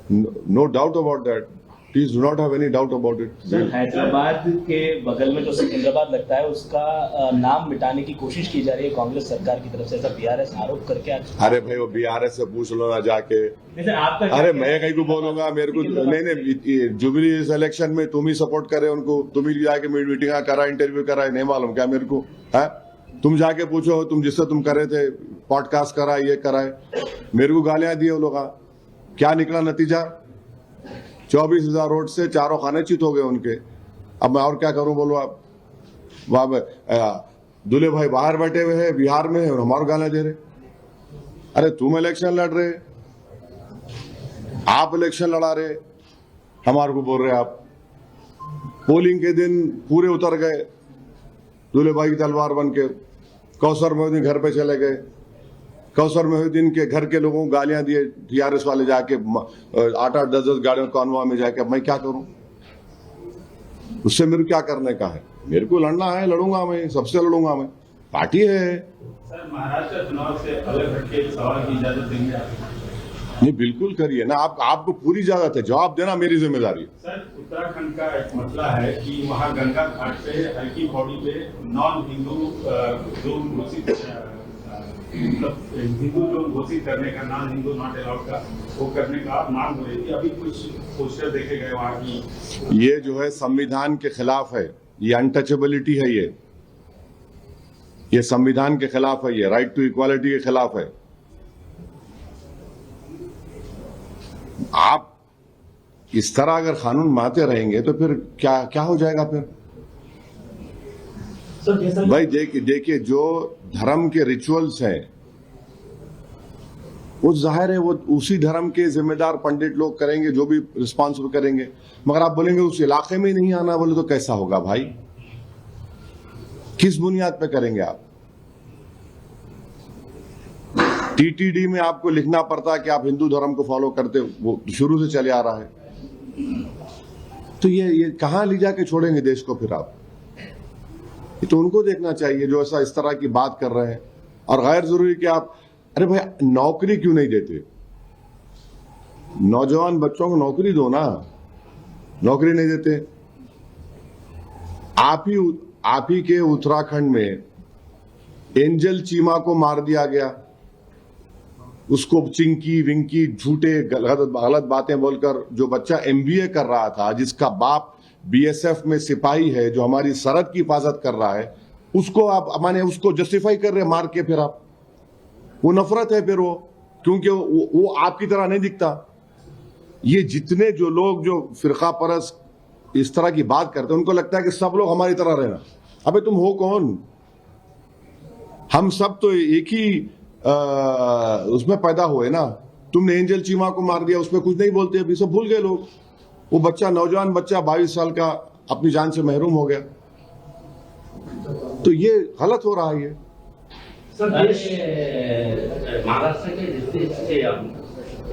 No doubt about that. Please do not have any doubt about it. Sir, Hyderabad के बगल में जो सिकंदराबाद लगता है उसका नाम मिटाने की कोशिश की जा रही है कांग्रेस सरकार की तरफ से, ऐसा बीआरएस आरोप करके आज। अरे भाई, वो बीआरएस से पूछ लो ना जाके। आपका अरे मैं कहीं को बोलूंगा, मेरे को नहीं, जुबली इस इलेक्शन में तुम ही सपोर्ट करे उनको, तुम ही जाके मीटिंग करा, इंटरव्यू करा, नहीं मालूम क्या मेरे को है? तुम जाके पूछो, तुम जिससे तुम करे थे पॉडकास्ट करा, ये कराए, मेरे को गालियां दिए वो लोग, क्या निकला नतीजा? 24,000 वोट से 4 खाने चित हो गए उनके। अब मैं और क्या करूं, बोलो आप? वहां दूल्हे भाई बाहर बैठे हुए हैं, बिहार में, और हमारे गालियां दे रहे। अरे तुम इलेक्शन लड़ रहे, आप इलेक्शन लड़ा रहे, हमारे को बोल रहे आप। पोलिंग के दिन पूरे उतर गए दूल्हे भाई की तलवार बन के, कौसर मोहद्दीन घर पे चले गए, कौसर मोहद्दीन के घर के लोगों को गालियां दिए, टीआरएस वाले जाके 8-8, 10-10 गाड़ियों कॉन्वॉय में जाके। अब मैं क्या करूं? उससे मेरे क्या करने का है? मेरे को लड़ना है, लड़ूंगा मैं, सबसे लड़ूंगा मैं, पार्टी है। सर, महाराष्ट्र चुनाव से अलग हटके सवाल की इजाजत देंगे आप? नहीं, बिल्कुल करिए ना, आपको पूरी इजाजत है, जवाब देना मेरी जिम्मेदारी। सर, उत्तराखंड का एक मसला है कि वहाँ गंगा घाट पे हल्की पौड़ी पे नॉन हिंदू जोन घोषित, मतलब हिंदू जोन घोषित करने का, नॉन हिंदू नॉट अलाउड का वो करने का मांग हो रही थी। अभी कुछ पोस्टर देखे गए वहाँ की। ये जो है संविधान के खिलाफ है, ये अनटचेबिलिटी है, ये संविधान के खिलाफ है, ये राइट टू इक्वालिटी के खिलाफ है। आप इस तरह अगर कानून मानते रहेंगे तो फिर क्या हो जाएगा फिर? भाई देखिए, जो धर्म के रिचुअल्स हैं वो जाहिर है वो उसी धर्म के जिम्मेदार पंडित लोग करेंगे, जो भी रिस्पॉन्सिबल करेंगे। मगर आप बोलेंगे उस इलाके में ही नहीं आना, बोले तो कैसा होगा भाई? किस बुनियाद पे करेंगे आप? टीटीडी में आपको लिखना पड़ता है कि आप हिंदू धर्म को फॉलो करते, वो शुरू से चले आ रहा है। तो ये कहां ले जाके छोड़ेंगे देश को फिर आप? ये तो उनको देखना चाहिए जो ऐसा इस तरह की बात कर रहे हैं। और गैर जरूरी कि आप, अरे भाई नौकरी क्यों नहीं देते? नौजवान बच्चों को नौकरी दो ना, नौकरी नहीं देते। आप ही के उत्तराखंड में एंजल चीमा को मार दिया गया, उसको चिंकी विंकी झूठे गलत बातें बोलकर, जो बच्चा एमबीए कर रहा था, जिसका बाप बीएसएफ में सिपाही है, जो हमारी सरहद की हिफाजत कर रहा है, उसको आप माने उसको जस्टिफाई कर रहे मार के। फिर आप, वो नफरत है फिर वो, क्योंकि वो आपकी तरह नहीं दिखता। ये जितने जो लोग जो फिरका परस्त इस तरह की बात करते हैं, उनको लगता है कि सब लोग हमारी तरह रहना। अबे तुम हो कौन? हम सब तो एक ही उसमें पैदा हुए ना। तुमने एंजल चीमा को मार दिया, उसमें कुछ नहीं बोलते, अभी सब भूल गए लोग। वो बच्चा, नौजवान बच्चा 22 साल का, अपनी जान से महरूम हो गया। तो ये गलत हो रहा है। ये सर, देश महाराष्ट्र के जिससे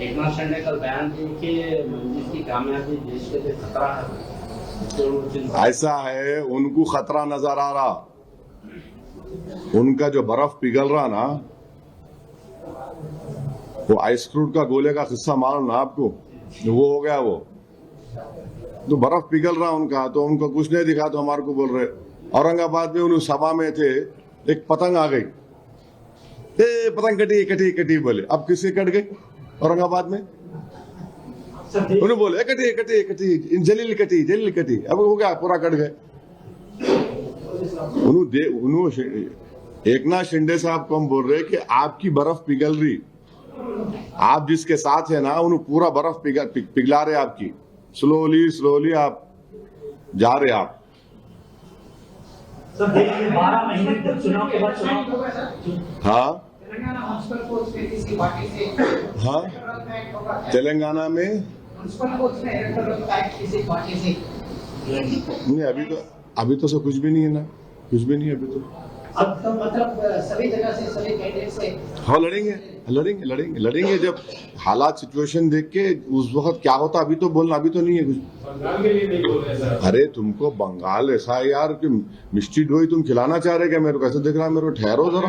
एक नाथ शिंदे कल बयान दिए कि जिसकी कामयाबी देश के लिए खतरा है। ऐसा है, उनको खतरा नजर आ रहा, उनका जो बर्फ पिघल रहा ना, वो आइस फ्रूट का गोले का किस्सा मालूम ना आपको, वो हो गया वो, तो बर्फ पिघल रहा उनका, तो उनको कुछ नहीं दिखा, तो हमारे को बोल रहे। औरंगाबाद में उन सभा में थे, एक पतंग आ गई, पतंग कटी कटी कटी बोले। अब किससे कट गई औरंगाबाद में? उन्होंने बोले कटी कटी कटी, जलील कटी जलील कटी। अब हो गया, पूरा कट गए। उन्होंने एक नाथ शिंदे साहब को हम बोल रहे कि आपकी बर्फ पिघल रही, आप जिसके साथ है ना, उन्हें पूरा बर्फ पिघला रहे आपकी। स्लोली स्लोली आप जा रहे आप। सर, देश में 12 महीने तक चुनाव के बाद चुनाव। हाँ हाँ, तेलंगाना में नहीं, अभी तो सब कुछ भी नहीं है ना, कुछ भी नहीं है अभी तो। अब तो मतलब सभी जगह से, सभी कैंडिडेट से हाँ, लड़ेंगे जब हालात सिचुएशन देख के उस वक्त क्या होता। अभी तो बोलना, अभी तो नहीं है कुछ। बंगाल के लिए नहीं बोल रहे सर। अरे तुमको बंगाल ऐसा है यार कि मिष्टी डोई तुम खिलाना चाह रहे क्या? मेरे को ऐसे दिख रहा है, मेरे को ठहरो जरा।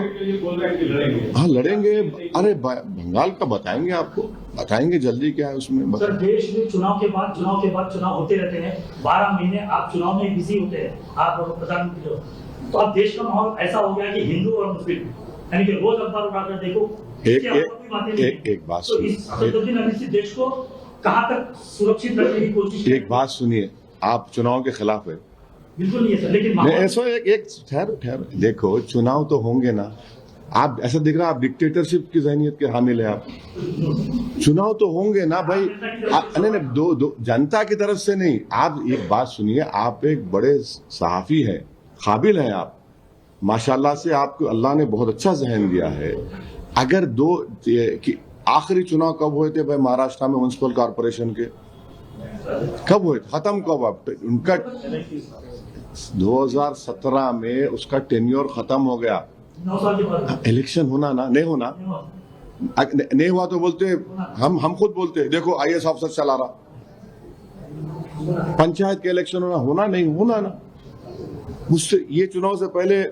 हाँ लड़ेंगे, अरे बंगाल का बताएंगे आपको, बताएंगे जल्दी क्या है उसमें। सर, देश में चुनाव के बाद चुनाव होते रहते हैं, 12 महीने आप चुनाव में बिजी होते हैं, आप प्रधानमंत्री हो। तो अब देश का माहौल ऐसा हो गया कि हिंदू और मुस्लिम, यानी कि रोज अखबार उठाकर देखो, एक बात तो इस अनिश्चित देश को कहां तक सुरक्षित रखने की कोशिश? एक बात सुनिए, आप चुनाव के खिलाफ है? बिल्कुल नहीं है सर, लेकिन ऐसा एक ठहर देखो, चुनाव तो होंगे ना। आप ऐसा दिख रहा है, आप डिक्टेटरशिप की जहनियत के हामिल है आप। चुनाव तो होंगे ना भाई, नहीं दो जनता की तरफ से नहीं। आप एक बात सुनिए, आप एक बड़े सहाफी हैं, काबिल हैं आप, माशाल्लाह से आपको अल्लाह ने बहुत अच्छा जहन दिया है। अगर आखिरी चुनाव कब हुए थे भाई महाराष्ट्र में म्युनिसिपल कॉर्पोरेशन के? कब हुए? खत्म कब? आप उनका 2017 में उसका टेन्योर खत्म हो गया। 9 साल के बाद इलेक्शन होना ना, नहीं होना, नहीं हुआ तो बोलते, हम खुद बोलते देखो आईएएस ऑफिसर चला रहा। पंचायत के इलेक्शन होना नहीं होना ना। उससे ये चुनाव से पहले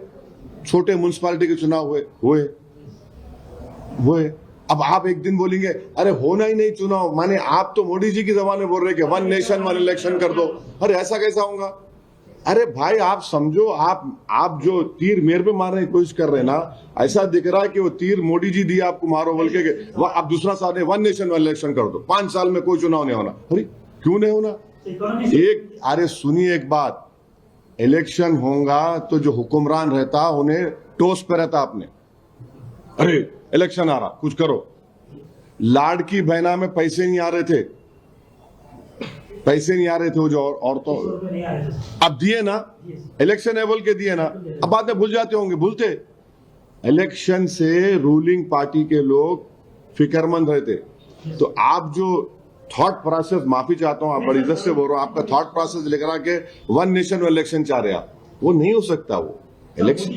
छोटे म्युनिसिपैलिटी के चुनाव हुए। अब आप एक दिन बोलेंगे अरे होना ही नहीं चुनाव, माने आप तो मोदी जी की जमाने बोल रहे कि 1 नेशन 1 इलेक्शन कर दो। अरे ऐसा कैसा होगा? अरे भाई आप समझो, आप जो तीर मेरे पे मारने की कोशिश कर रहे हैं ना, ऐसा दिख रहा है कि वो तीर मोदी जी दिया आपको, मारो बोल के अब दूसरा साल 1 नेशन 1 इलेक्शन कर दो, 5 साल में कोई चुनाव नहीं होना। अरे क्यों नहीं होना? अरे सुनिए एक बात, इलेक्शन होगा तो जो हुक्मरान रहता उन्हें टोस पे रहता आपने, अरे इलेक्शन आ रहा कुछ करो। लाड़की बहना में पैसे नहीं आ रहे थे, वो जो औरतों, अब दिए ना, इलेक्शन है बोल के दिए ना, अब बाद में भूल जाते होंगे, भूलते। इलेक्शन से रूलिंग पार्टी के लोग फिक्रमंद रहते। तो आप जो थॉट प्रोसेस, माफी चाहता हूं, आप बड़ी इज्जत से बोल रहा हूं, आपका थॉट प्रोसेस लेकर आके 1 नेशन 1 इलेक्शन चाह रहे आप, वो नहीं हो सकता। वो इलेक्शन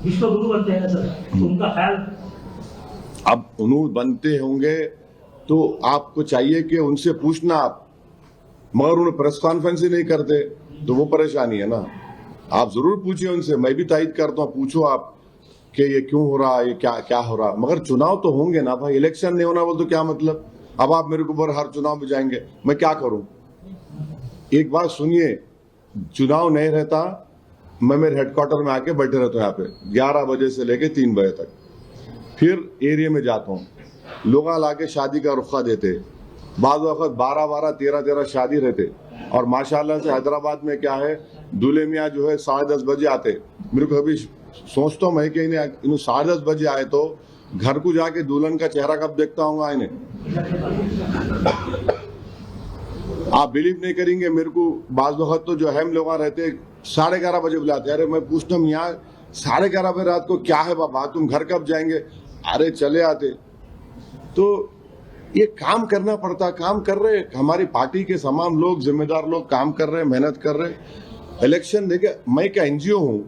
विश्व गुरु बनते हैं सर, तो उनका ख्याल अब उन्होंने बनते होंगे तो आपको चाहिए कि उनसे पूछना आप, मगर उन्हें प्रेस कॉन्फ्रेंस ही नहीं करते तो वो परेशानी है ना। आप जरूर पूछिए उनसे, मैं भी तायद करता हूँ, पूछो आप कि ये क्यों हो रहा है, ये क्या हो रहा। मगर चुनाव तो होंगे ना भाई, इलेक्शन नहीं होना बोल तो क्या मतलब? अब आप मेरे को ऊपर हर चुनाव में जाएंगे, मैं क्या करूं? एक बात सुनिए, चुनाव नहीं रहता, मैं मेरे हेडक्वार्टर में आके बैठे रहता हूं यहाँ पे 11 बजे से लेके 3 बजे तक। फिर एरिया में जाता हूँ, लोग लाके शादी का रुखा देते, बाद वक्त 12-12, 13-13 शादी रहते। और माशाल्लाह से हैदराबाद में क्या है, दूल्हे मियाँ जो है 10:30 बजे आते। मेरे को अभी सोचता हूँ मैं कि इन्हें 10:30 बजे आए तो घर को जाके दुल्हन का चेहरा कब देखता हूँ इन्हें। आप बिलीव नहीं करेंगे, मेरे को बाज वक्त तो जो अहम लोग रहते 11:30 बजे बुलाते। अरे मैं पूछता हूँ यहाँ 11:30 बजे रात को क्या है बाबा, तुम घर कब जाएंगे? अरे चले आते। तो ये काम करना पड़ता, काम कर रहे हमारी पार्टी के तमाम लोग, जिम्मेदार लोग काम कर रहे, मेहनत कर रहे। इलेक्शन देखे, मैं क्या एनजीओ हूँ,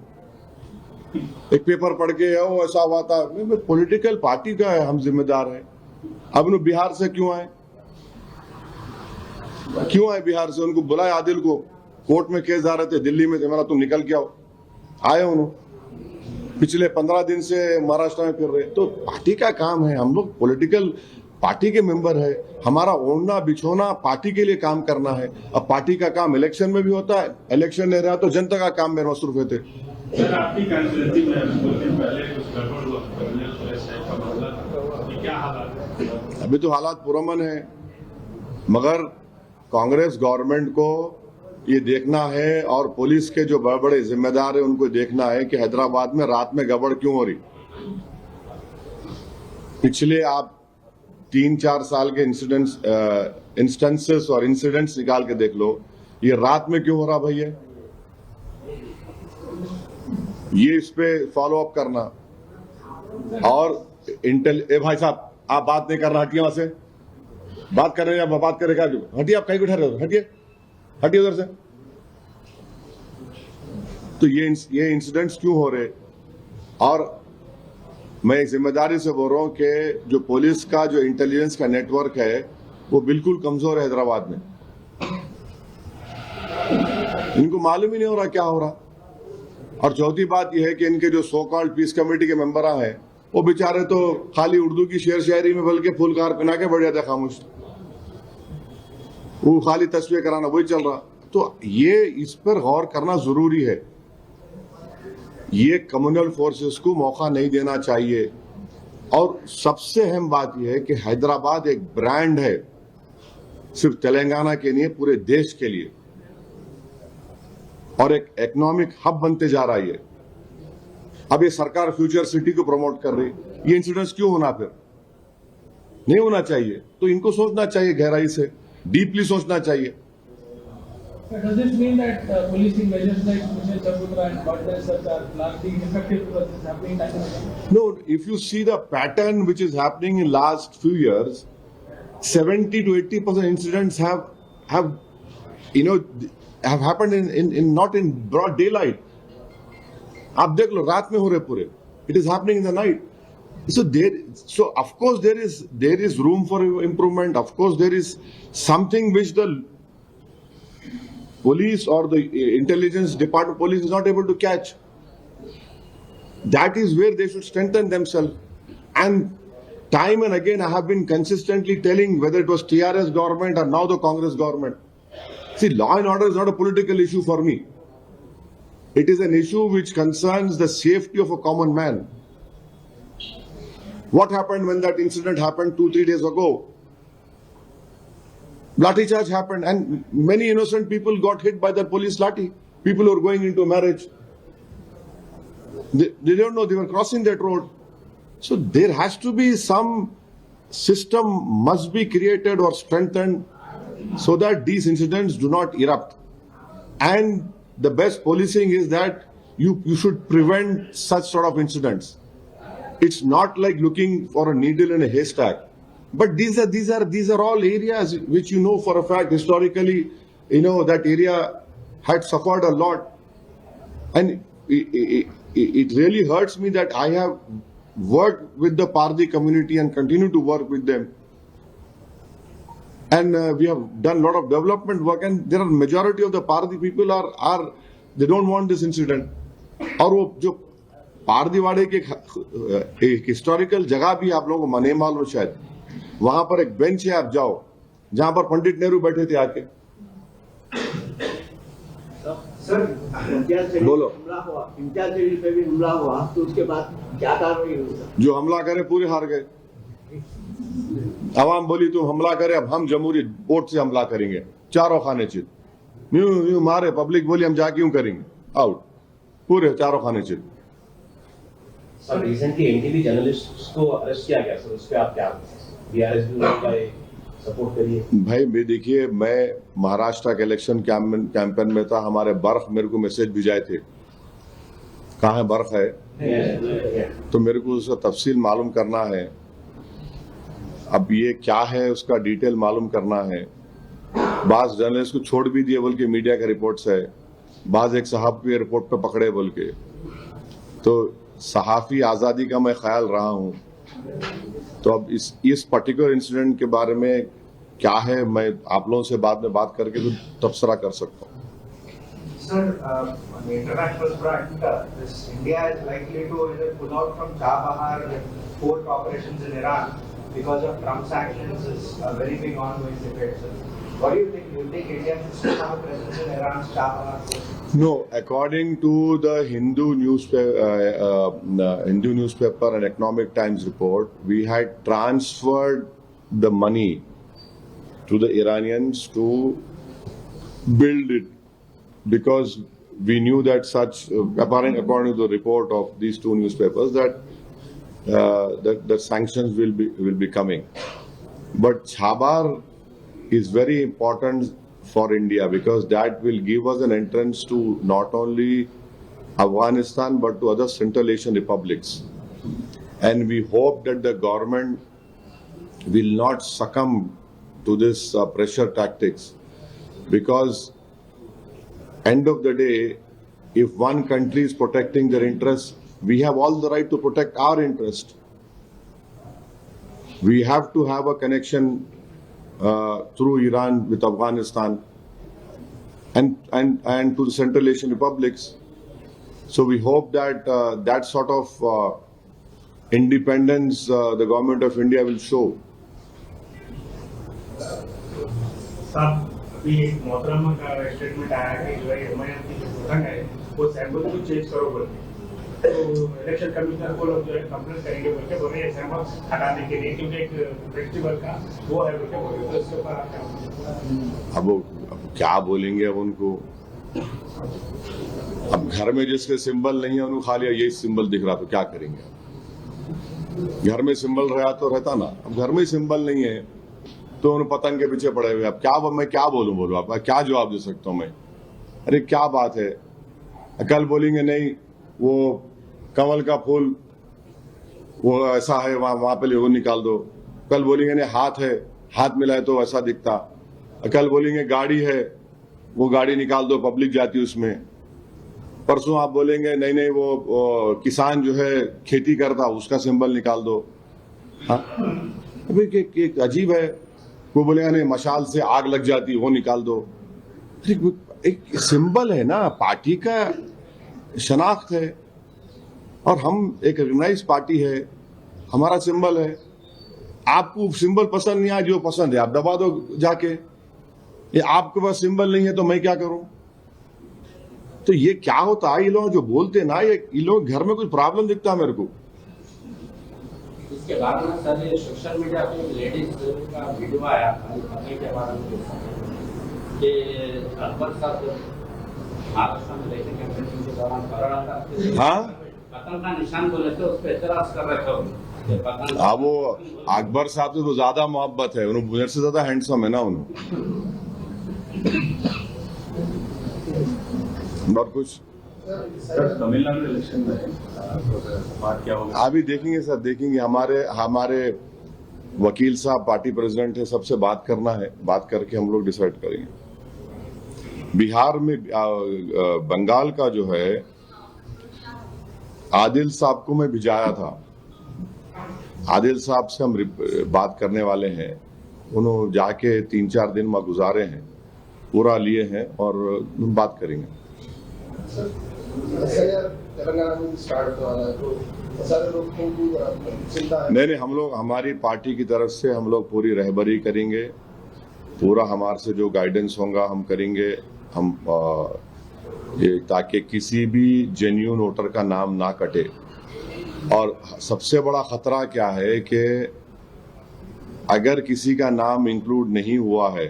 एक पेपर पढ़ के ओ ऐसा हुआ था, मैं पॉलिटिकल पार्टी का है, हम जिम्मेदार हैं। अब उन्हें बिहार से क्यों आए बिहार से? उनको बुलाए, आदिल को कोर्ट में केस आ रहे थे, दिल्ली में थे, मेरा तुम निकल के आओ। आए उन्होंने, पिछले 15 दिन से महाराष्ट्र में फिर रहे। तो पार्टी का काम है, हम लोग पॉलिटिकल पार्टी के मेंबर है, हमारा ओढ़ना बिछोना पार्टी के लिए काम करना है। अब पार्टी का काम इलेक्शन में भी होता है, इलेक्शन नहीं रहा तो जनता का काम में मसरूफ रहते। सर, आपकी कंस्टिट्यूंसी में 2 दिन पहले कुछ गड़बड़ हुआ, का मामला था, क्या हालात है? अभी तो हालात पुरअमन है, मगर कांग्रेस गवर्नमेंट को ये देखना है और पुलिस के जो बड़े बड़े जिम्मेदार है उनको देखना है कि हैदराबाद में रात में गड़बड़ क्यों हो रही। पिछले आप 3-4 साल के इंस्टेंसेस और इंसिडेंट्स निकाल के देख लो, ये रात में क्यों हो रहा भैया? ये इस पे फॉलो अप करना। और भाई साहब आप बात नहीं करना, हटिए वहां से, बात कर रहे हैं, आप बात करेगा, हटिए, आप कहीं बैठे रहे हो, हटिए उधर से। तो ये इंसिडेंट्स क्यों हो रहे? और मैं एक जिम्मेदारी से बोल रहा हूं कि जो पुलिस का जो इंटेलिजेंस का नेटवर्क है वो बिल्कुल कमजोर है हैदराबाद में। इनको मालूम ही नहीं हो रहा क्या हो रहा। और चौथी बात यह है कि इनके जो सो कॉल्ड पीस कमेटी के मेंबर हैं वो बेचारे तो खाली उर्दू की शेर शायरी में बल्कि फुलकार पहना के बढ़ जाते खामोश, वो खाली तस्वीर कराना वही चल रहा। तो ये इस पर गौर करना जरूरी है। ये कम्युनल फोर्सेस को मौका नहीं देना चाहिए। और सबसे अहम बात यह है कि हैदराबाद एक ब्रांड है, सिर्फ तेलंगाना के लिए, पूरे देश के लिए, और एक इकोनॉमिक हब बनते जा रहा है। अब ये सरकार फ्यूचर सिटी को प्रमोट कर रही, ये इंसिडेंट्स क्यों होना? फिर नहीं होना चाहिए। तो इनको सोचना चाहिए, गहराई से डीपली सोचना चाहिए। Does this mean that policing measures like Mr. Chabutra and Bhattacharya sir are largely ineffective because it's happening time and again? No, if you see the pattern which is happening in last few years, 70 to 80% incidents have happened in not in broad daylight. आप देख लो, रात में हो रहे पूरे. It is happening in the night. So of course there is room for improvement. Of course there is something which the police or the intelligence department police is not able to catch. That is where they should strengthen themselves. And time and again I have been consistently telling, whether it was TRS government or now the Congress government, see, law and order is not a political issue for me. It is an issue which concerns the safety of a common man. What happened when that incident happened 2-3 days ago? Lathi charge happened and many innocent people got hit by that police lathi. People who were going into marriage. They don't know, they were crossing that road. So there has to be some system must be created or strengthened so that these incidents do not erupt. And the best policing is that you should prevent such sort of incidents. It's not like looking for a needle in a haystack. But these are all areas which you know for a fact historically, that area had suffered a lot. And it really hurts me that I have worked with the Pardi community and continue to work with them. And we have done a lot of development work, and there are majority of the Pardi people are they don't want this incident. और वो जो पारदीवाड़े के एक historical जगह भी आप लोगों को नहीं मालूम शायद, वहां पर एक बेंच है, आप जाओ, जहां पर पंडित नेहरू बैठे थे आके। सर बोलो। हमला हुआ, इम्तियाज जलील पे भी हमला हुआ, तो उसके बाद क्या कार्रवाई हुई? जो हमला करे पूरे हार गए। आवाम बोली तुम हमला करे, अब हम जमहूरी वोट से हमला करेंगे, चारों खाने चित यूं मारे। पब्लिक बोली हम जा क्यों करेंगे, आउट, पूरे चारों खाने चित। सर रिसेंटली एनटीवी जर्नलिस्ट को अरेस्ट किया गया सर, उस पर आप क्या बीआरएस सपोर्ट करिए? भाई देखिए, मैं महाराष्ट्र के इलेक्शन कैंपेन में था, हमारे बर्फ मेरे को मैसेज भिजाए थे, कहाँ है बर्फ है, तो मेरे को उसका तफसील मालूम करना है। अब ये क्या है उसका डिटेल मालूम करना है। बाज जर्नलिस्ट को छोड़ भी दिए बोल के मीडिया का रिपोर्ट्स है, बाज एक साहब को एयरपोर्ट पे पकड़े बोल के। तो सहाफी आज़ादी का मैं ख्याल रहा हूँ। तो अब इस पर्टिकुलर इंसिडेंट के बारे में क्या है, मैं आप लोगों से बाद में बात करके तो तबसरा कर सकता हूँ। Sir, on the international front, India is likely to either pull out from Chabahar port operations in Iran because of Trump's actions. Is a very big ongoing debate. Sir, what do you think? Do you think India should still have a presence in Iran's Chabahar port? No, according to the Hindu newspaper and Economic Times report, we had transferred the money to the Iranians to build it, because we knew that such, according to the report of these two newspapers, that the sanctions will be coming. But Chabahar is very important for India, because that will give us an entrance to not only Afghanistan but to other Central Asian republics. And we hope that the government will not succumb to this pressure tactics, because end of the day, if one country is protecting their interests, we have all the right to protect our interest. We have to have a connection through Iran with Afghanistan and to the Central Asian republics. So we hope that that sort of independence the government of India will show. साहब अभी एक मोहतरमा का statement आया है कि जो है एमआईएम की जो गठन है वो सैंपल को चेंज करो बोल के, तो इलेक्शन कमीशनर को लोग जो है कंप्लेंट करेंगे बोल के बोले ये सैंपल हटाने के लिए, क्योंकि एक फेस्टिवल का वो है बोल के बोले, तो इसके ऊपर आप क्या? अब क्या बोलेंगे अब उनको? अब घर में जिसके सिंबल नहीं है उनको खा लिया, यही सिंबल दिख रहा तो क्या करेंगे? घर में सिंबल रहा तो रहता ना, अब घर में सिंबल नहीं है तो उन पतंग के पीछे पड़े हुए। अब क्या मैं क्या बोलूं आपका, क्या जवाब दे सकता हूं मैं? अरे क्या बात है, कल बोलेंगे नहीं वो कमल का फूल वो ऐसा है वहां पे वो निकाल दो, कल बोलेंगे नहीं हाथ है, हाथ मिलाए तो ऐसा दिखता, कल बोलेंगे गाड़ी है वो गाड़ी निकाल दो पब्लिक जाती उसमें, परसों आप बोलेंगे नहीं नहीं वो किसान जो है खेती करता उसका सिंबल निकाल दो। हाँ अभी एक अजीब है, वो बोलेगा नहीं मशाल से आग लग जाती वो निकाल दो। एक सिंबल है ना, पार्टी का शनाख्त है और हम एक रिकॉग्नाइज पार्टी है, हमारा सिंबल है। आपको सिंबल पसंद नहीं आया, जो पसंद है आप दबा दो जाके, ये आपके पास सिंबल नहीं है तो मैं क्या करूं? तो ये क्या होता है, ये लोग जो बोलते ना, ये लोग घर में कुछ प्रॉब्लम दिखता है मेरे को। इसके बाद में सर ये सोशल मीडिया पे लेडीज का वीडियो आया के बारे में कि अकबर साहब महाराष्ट्र में लेके कैंपेनिंग के दौरान कर रहा था, हाँ पतंग का निशान को लेकर उस पर एतराज कर रहे थे। हाँ वो अकबर साहब से तो ज्यादा मोहब्बत है, उन्होंने मेरे से ज्यादा हैंडसम है ना उन्होंने। और कुछ सर तमिलनाडु इलेक्शन में बात क्या होगी? अभी देखेंगे सर, देखेंगे। हमारे वकील साहब पार्टी प्रेसिडेंट है, सबसे बात करना है, बात करके हम लोग डिसाइड करेंगे। बिहार में बंगाल का जो है आदिल साहब को मैं भिजाया था, आदिल साहब से हम बात करने वाले हैं। उन्होंने जाके 3-4 दिन में गुजारे हैं, पूरा लिए हैं और बात करेंगे। तेलंगाना में स्टार्ट हो रहा है तो सारे लोग को चिंता है। नहीं, हम लोग, हमारी पार्टी की तरफ से हम लोग पूरी रहबरी करेंगे, पूरा हमारे से जो गाइडेंस होगा हम करेंगे, हम ये ताकि किसी भी जेन्युइन वोटर का नाम ना कटे। और सबसे बड़ा खतरा क्या है कि अगर किसी का नाम इंक्लूड नहीं हुआ है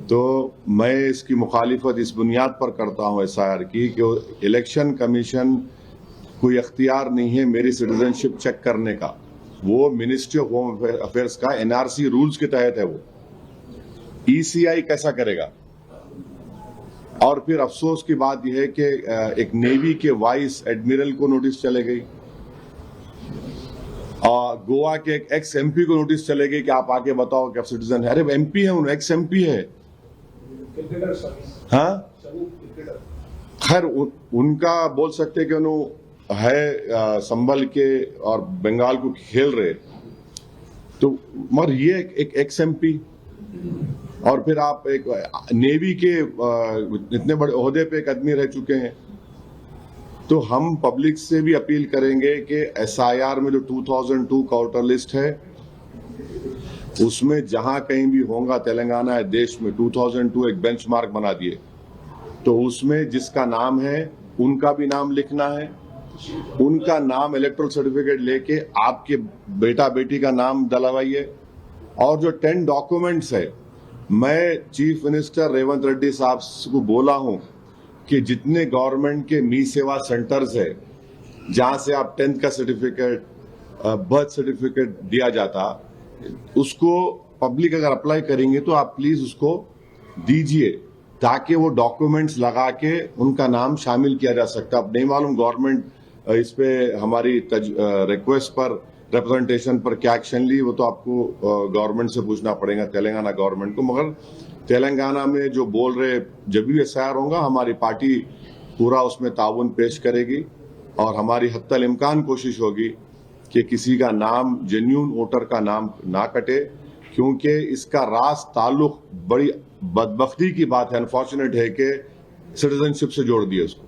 तो मैं इसकी मुखालिफत इस बुनियाद पर करता हूं SIR की कि इलेक्शन कमीशन कोई अख्तियार नहीं है मेरी सिटीजनशिप चेक करने का। वो मिनिस्ट्री ऑफ होम अफेयर्स का NRC रूल्स के तहत है। वो ECI कैसा करेगा? और फिर अफसोस की बात यह है कि एक नेवी के वाइस एडमिरल को नोटिस चले गई और गोवा के एक एक्स MP को नोटिस चले गई कि आप आके बताओ कि आप सिटीजन है। अरे MP है, उन एक्स MP है। हाँ, खैर उनका बोल सकते कि उन्होंने है संभल के और बंगाल को खेल रहे, तो मगर ये एक एक्स MP और फिर आप एक नेवी के इतने बड़े ओहदे पे एक आदमी रह चुके हैं। तो हम पब्लिक से भी अपील करेंगे कि SIR में जो 2002 का वोटर लिस्ट है उसमें जहां कहीं भी होगा तेलंगाना है देश में 2002 एक बेंचमार्क बना दिए, तो उसमें जिसका नाम है उनका भी नाम लिखना है, उनका नाम इलेक्टोरल सर्टिफिकेट लेके आपके बेटा बेटी का नाम डलवाइए। और जो 10 डॉक्यूमेंट्स है, मैं चीफ मिनिस्टर रेवंत रेड्डी साहब को बोला हूं कि जितने गवर्नमेंट के मी सेवा सेंटर्स है जहां से आप 10th का सर्टिफिकेट, बर्थ सर्टिफिकेट दिया जाता, उसको पब्लिक अगर अप्लाई करेंगे तो आप प्लीज उसको दीजिए ताकि वो डॉक्यूमेंट्स लगा के उनका नाम शामिल किया जा सकता। अब नहीं मालूम गवर्नमेंट इस पे हमारी रिक्वेस्ट पर, रिप्रेजेंटेशन पर क्या एक्शन ली, वो तो आपको गवर्नमेंट से पूछना पड़ेगा, तेलंगाना गवर्नमेंट को। मगर तेलंगाना में जो बोल रहे, जब भी SIR होगा हमारी पार्टी पूरा उसमें ताउन पेश करेगी और हमारी हत्तल इम्कान कोशिश होगी कि किसी का नाम, जेन्युइन वोटर का नाम ना कटे, क्योंकि इसका रास ताल्लुक, बड़ी बदबख्ती की बात है, अनफॉर्चुनेट है कि सिटीजनशिप से जोड़ दिया उसको।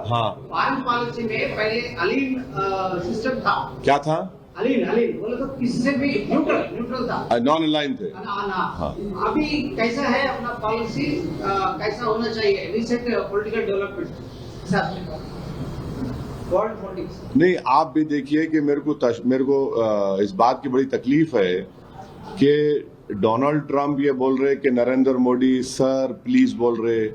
हाँ, फॉरेन पॉलिसी में पहले अलीन सिस्टम था। क्या था? अलीन बोले तो किसी से भी न्यूट्रल था, नॉन अलाइन थे। हाँ। अभी कैसा है अपना पॉलिसी, कैसा होना चाहिए recent political development world politics? नहीं, आप भी देखिए कि मेरे को इस बात की बड़ी तकलीफ है कि डोनाल्ड ट्रंप ये बोल रहे कि नरेंद्र मोदी सर प्लीज बोल रहे,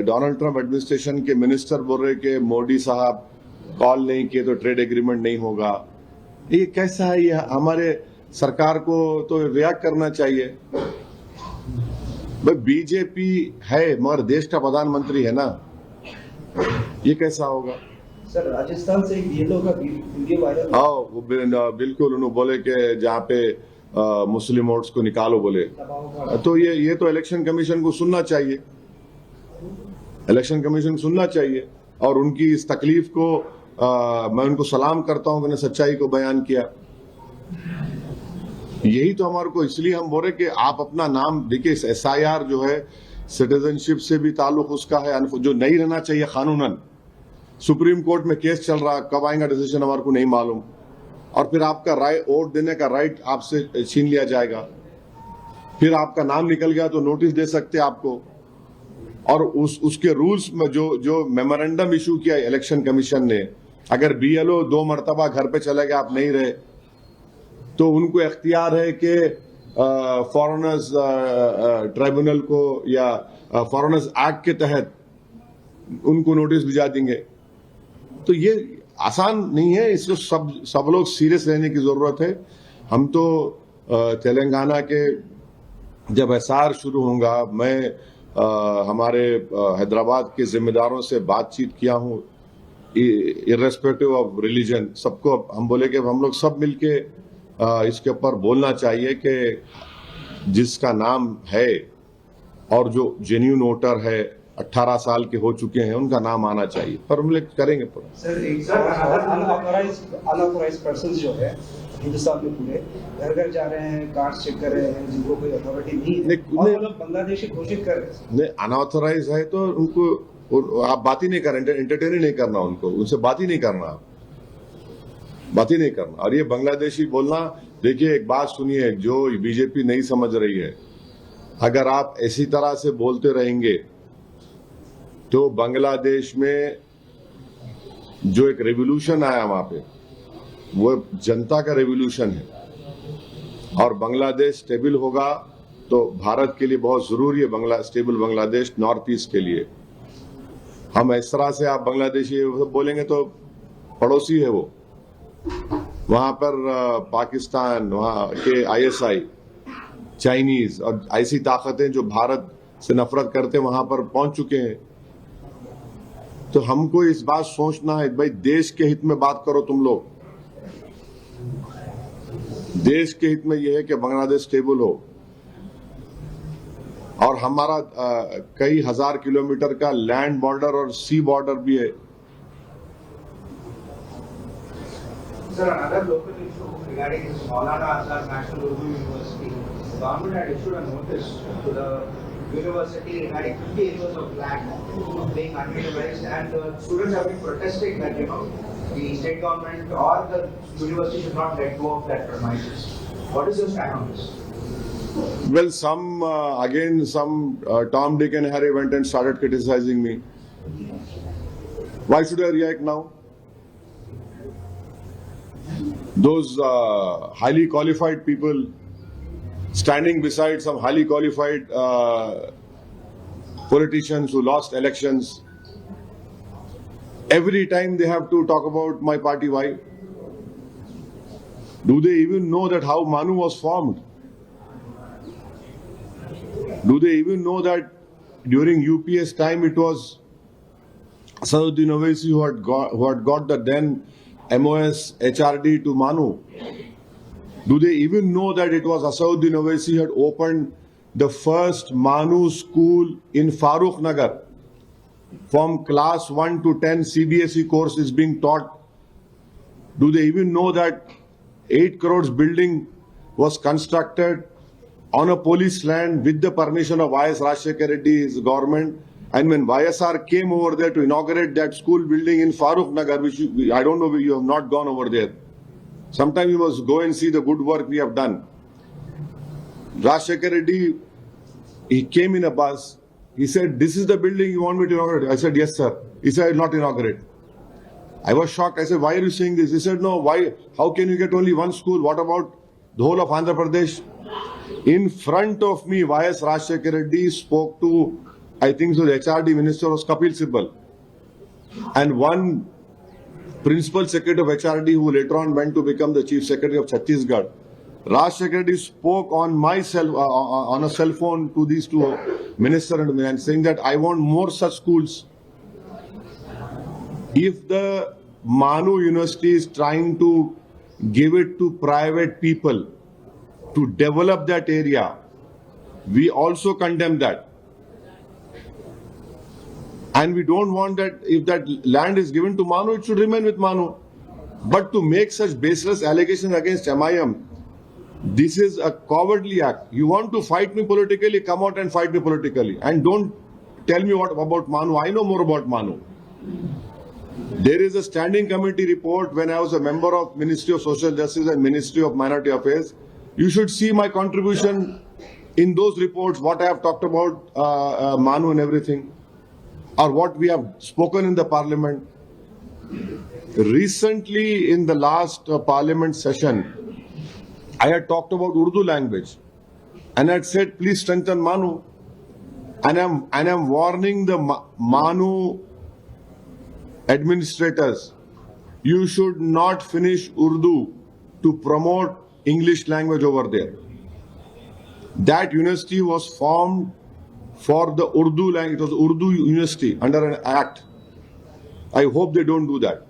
डोनाल्ड ट्रंप एडमिनिस्ट्रेशन के मिनिस्टर बोल रहे कि मोदी साहब कॉल नहीं किए तो ट्रेड एग्रीमेंट नहीं होगा। ये कैसा है? ये हमारे सरकार को तो रिएक्ट करना चाहिए। भाई बीजेपी है मगर देश का प्रधानमंत्री है ना, ये कैसा होगा? सर राजस्थान से BLO का वीडियो वायरल। हाँ बिल्कुल, उन्होंने बोले कि जहाँ पे मुस्लिम वोट्स को निकालो बोले, तो ये तो इलेक्शन कमीशन को सुनना चाहिए, इलेक्शन कमीशन सुनना चाहिए। और उनकी इस तकलीफ को मैं उनको सलाम करता हूं कि उन्होंने सच्चाई को बयान किया। यही तो हमारे को, इसलिए हम बोल रहे कि आप अपना नाम देखिए, SIR जो है सिटीजनशिप से भी ताल्लुक उसका है, जो नहीं रहना चाहिए कानूनन। सुप्रीम कोर्ट में केस चल रहा, कब आएगा डिसीजन हमारे को नहीं मालूम। और फिर आपका वोट देने का राइट आपसे छीन लिया जाएगा, फिर आपका नाम निकल गया तो नोटिस दे सकते आपको। और उसके रूल्स में जो मेमोरेंडम इशू किया इलेक्शन कमीशन ने, अगर BLO 2 मरतबा घर पे चले गए, आप नहीं रहे, तो उनको इख्तियार है कि फॉरेनर्स ट्राइब्यूनल को या फॉरेनर्स एक्ट के तहत उनको नोटिस भिजा देंगे। तो ये आसान नहीं है, इसको सब लोग सीरियस रहने की जरूरत है। हम तो तेलंगाना के जब SIR शुरू होगा, मैं हमारे हैदराबाद के जिम्मेदारों से बातचीत किया हूं, इर्रेस्पेक्टिव ऑफ रिलीजन, सबको हम बोले कि हम लोग सब मिलके इसके ऊपर बोलना चाहिए कि जिसका नाम है और जो जेन्युइन वोटर है 18 साल के हो चुके हैं उनका नाम आना चाहिए, पर हम लोग करेंगे। सर एक अनऑथराइज्ड पर्सन जो है हिंदुस्तान में पूरे घर घर जा रहे हैं, कार्ड्स चेक कर रहे हैं, जिनको कोई अथॉरिटी नहीं है, नहीं, और नहीं। वो लोग बांग्लादेशी घोषित कर रहे हैं। नहीं, अनऑथराइज है तो उनको आप बात ही नहीं करें, एंटरटेन ही नहीं करना उनको, उनसे बात ही नहीं करना, बात ही नहीं करना। और ये बांग्लादेशी बोलना, देखिए एक बात सुनिए, जो बीजेपी नहीं समझ रही है, अगर आप इसी तरह से बोलते रहेंगे तो बांग्लादेश में जो एक रेवोल्यूशन आया वहां पे, वो जनता का रेवोल्यूशन है। और बांग्लादेश स्टेबल होगा तो भारत के लिए बहुत जरूरी है स्टेबल बांग्लादेश, नॉर्थ ईस्ट के लिए। हम इस तरह से आप बांग्लादेशी बोलेंगे तो पड़ोसी है वो, वहां पर पाकिस्तान, वहां के ISI, चाइनीज और ऐसी ताकतें जो भारत से नफरत करते वहां पर पहुंच चुके हैं। तो हमको इस बात सोचना है, भाई देश के हित में बात करो तुम लोग। देश के हित में यह है कि बांग्लादेश स्टेबल हो, और हमारा कई हजार किलोमीटर का लैंड बॉर्डर और सी बॉर्डर भी है। Sir, another local issue regarding this Maulana Azad National Urdu University. The government had issued a notice to the university regarding 50 acres of land being unutilized, and the students have been protesting that, the state government or the university should not let go of that premises. What is your stand on this? Well, some Tom, Dick and Harry went and started criticizing me. Why should I react now? Those highly qualified people standing beside some highly qualified politicians who lost elections, every time they have to talk about my party. Why? Do they even know that how Manu was formed? Do they even know that during UPS time it was Asaduddin Owaisi who had got the then MOS HRD to Manu? Do they even know that it was Asaduddin Owaisi had opened the first Manu school in Farooq Nagar? From class 1 to 10 CBSE course is being taught. Do they even know that 8 crores building was constructed on a police land with the permission of YS Rajshekar Reddy's government? And when YSR came over there to inaugurate that school building in Farooq Nagar, which I don't know, you have not gone over there. Sometime you must go and see the good work we have done. Rajshekar Reddy, he came in a bus. He said, "This is the building you want me to inaugurate?" I said, "Yes, sir." He said, "I will not inaugurate." I was shocked. I said, "Why are you saying this?" He said, "No, why? How can you get only one school? What about the whole of Andhra Pradesh?" In front of me, YS Rajshekar Reddy spoke to, I think so, the HRD minister was Kapil Sibal, and one principal secretary of HRD who later on went to become the chief secretary of Chhattisgarh. Rajshekar Reddy spoke on on a cell phone to these two ministers and saying that I want more such schools. If the Manu University is trying to give it to private people to develop that area, we also condemn that. And we don't want that if that land is given to Manu, it should remain with Manu. But to make such baseless allegations against MIM, this is a cowardly act. You want to fight me politically, come out and fight me politically. And don't tell me what about Manu. I know more about Manu. There is a standing committee report when I was a member of Ministry of Social Justice and Ministry of Minority Affairs. You should see my contribution in those reports, what I have talked about Manu and everything, or what we have spoken in the parliament. Recently, in the last parliament session, I had talked about Urdu language and I had said, please strengthen Manu. And I'm warning the Manu administrators, you should not finish Urdu to promote English language over there. That university was formed for the Urdu language. It was Urdu University under an act. I hope they don't do that.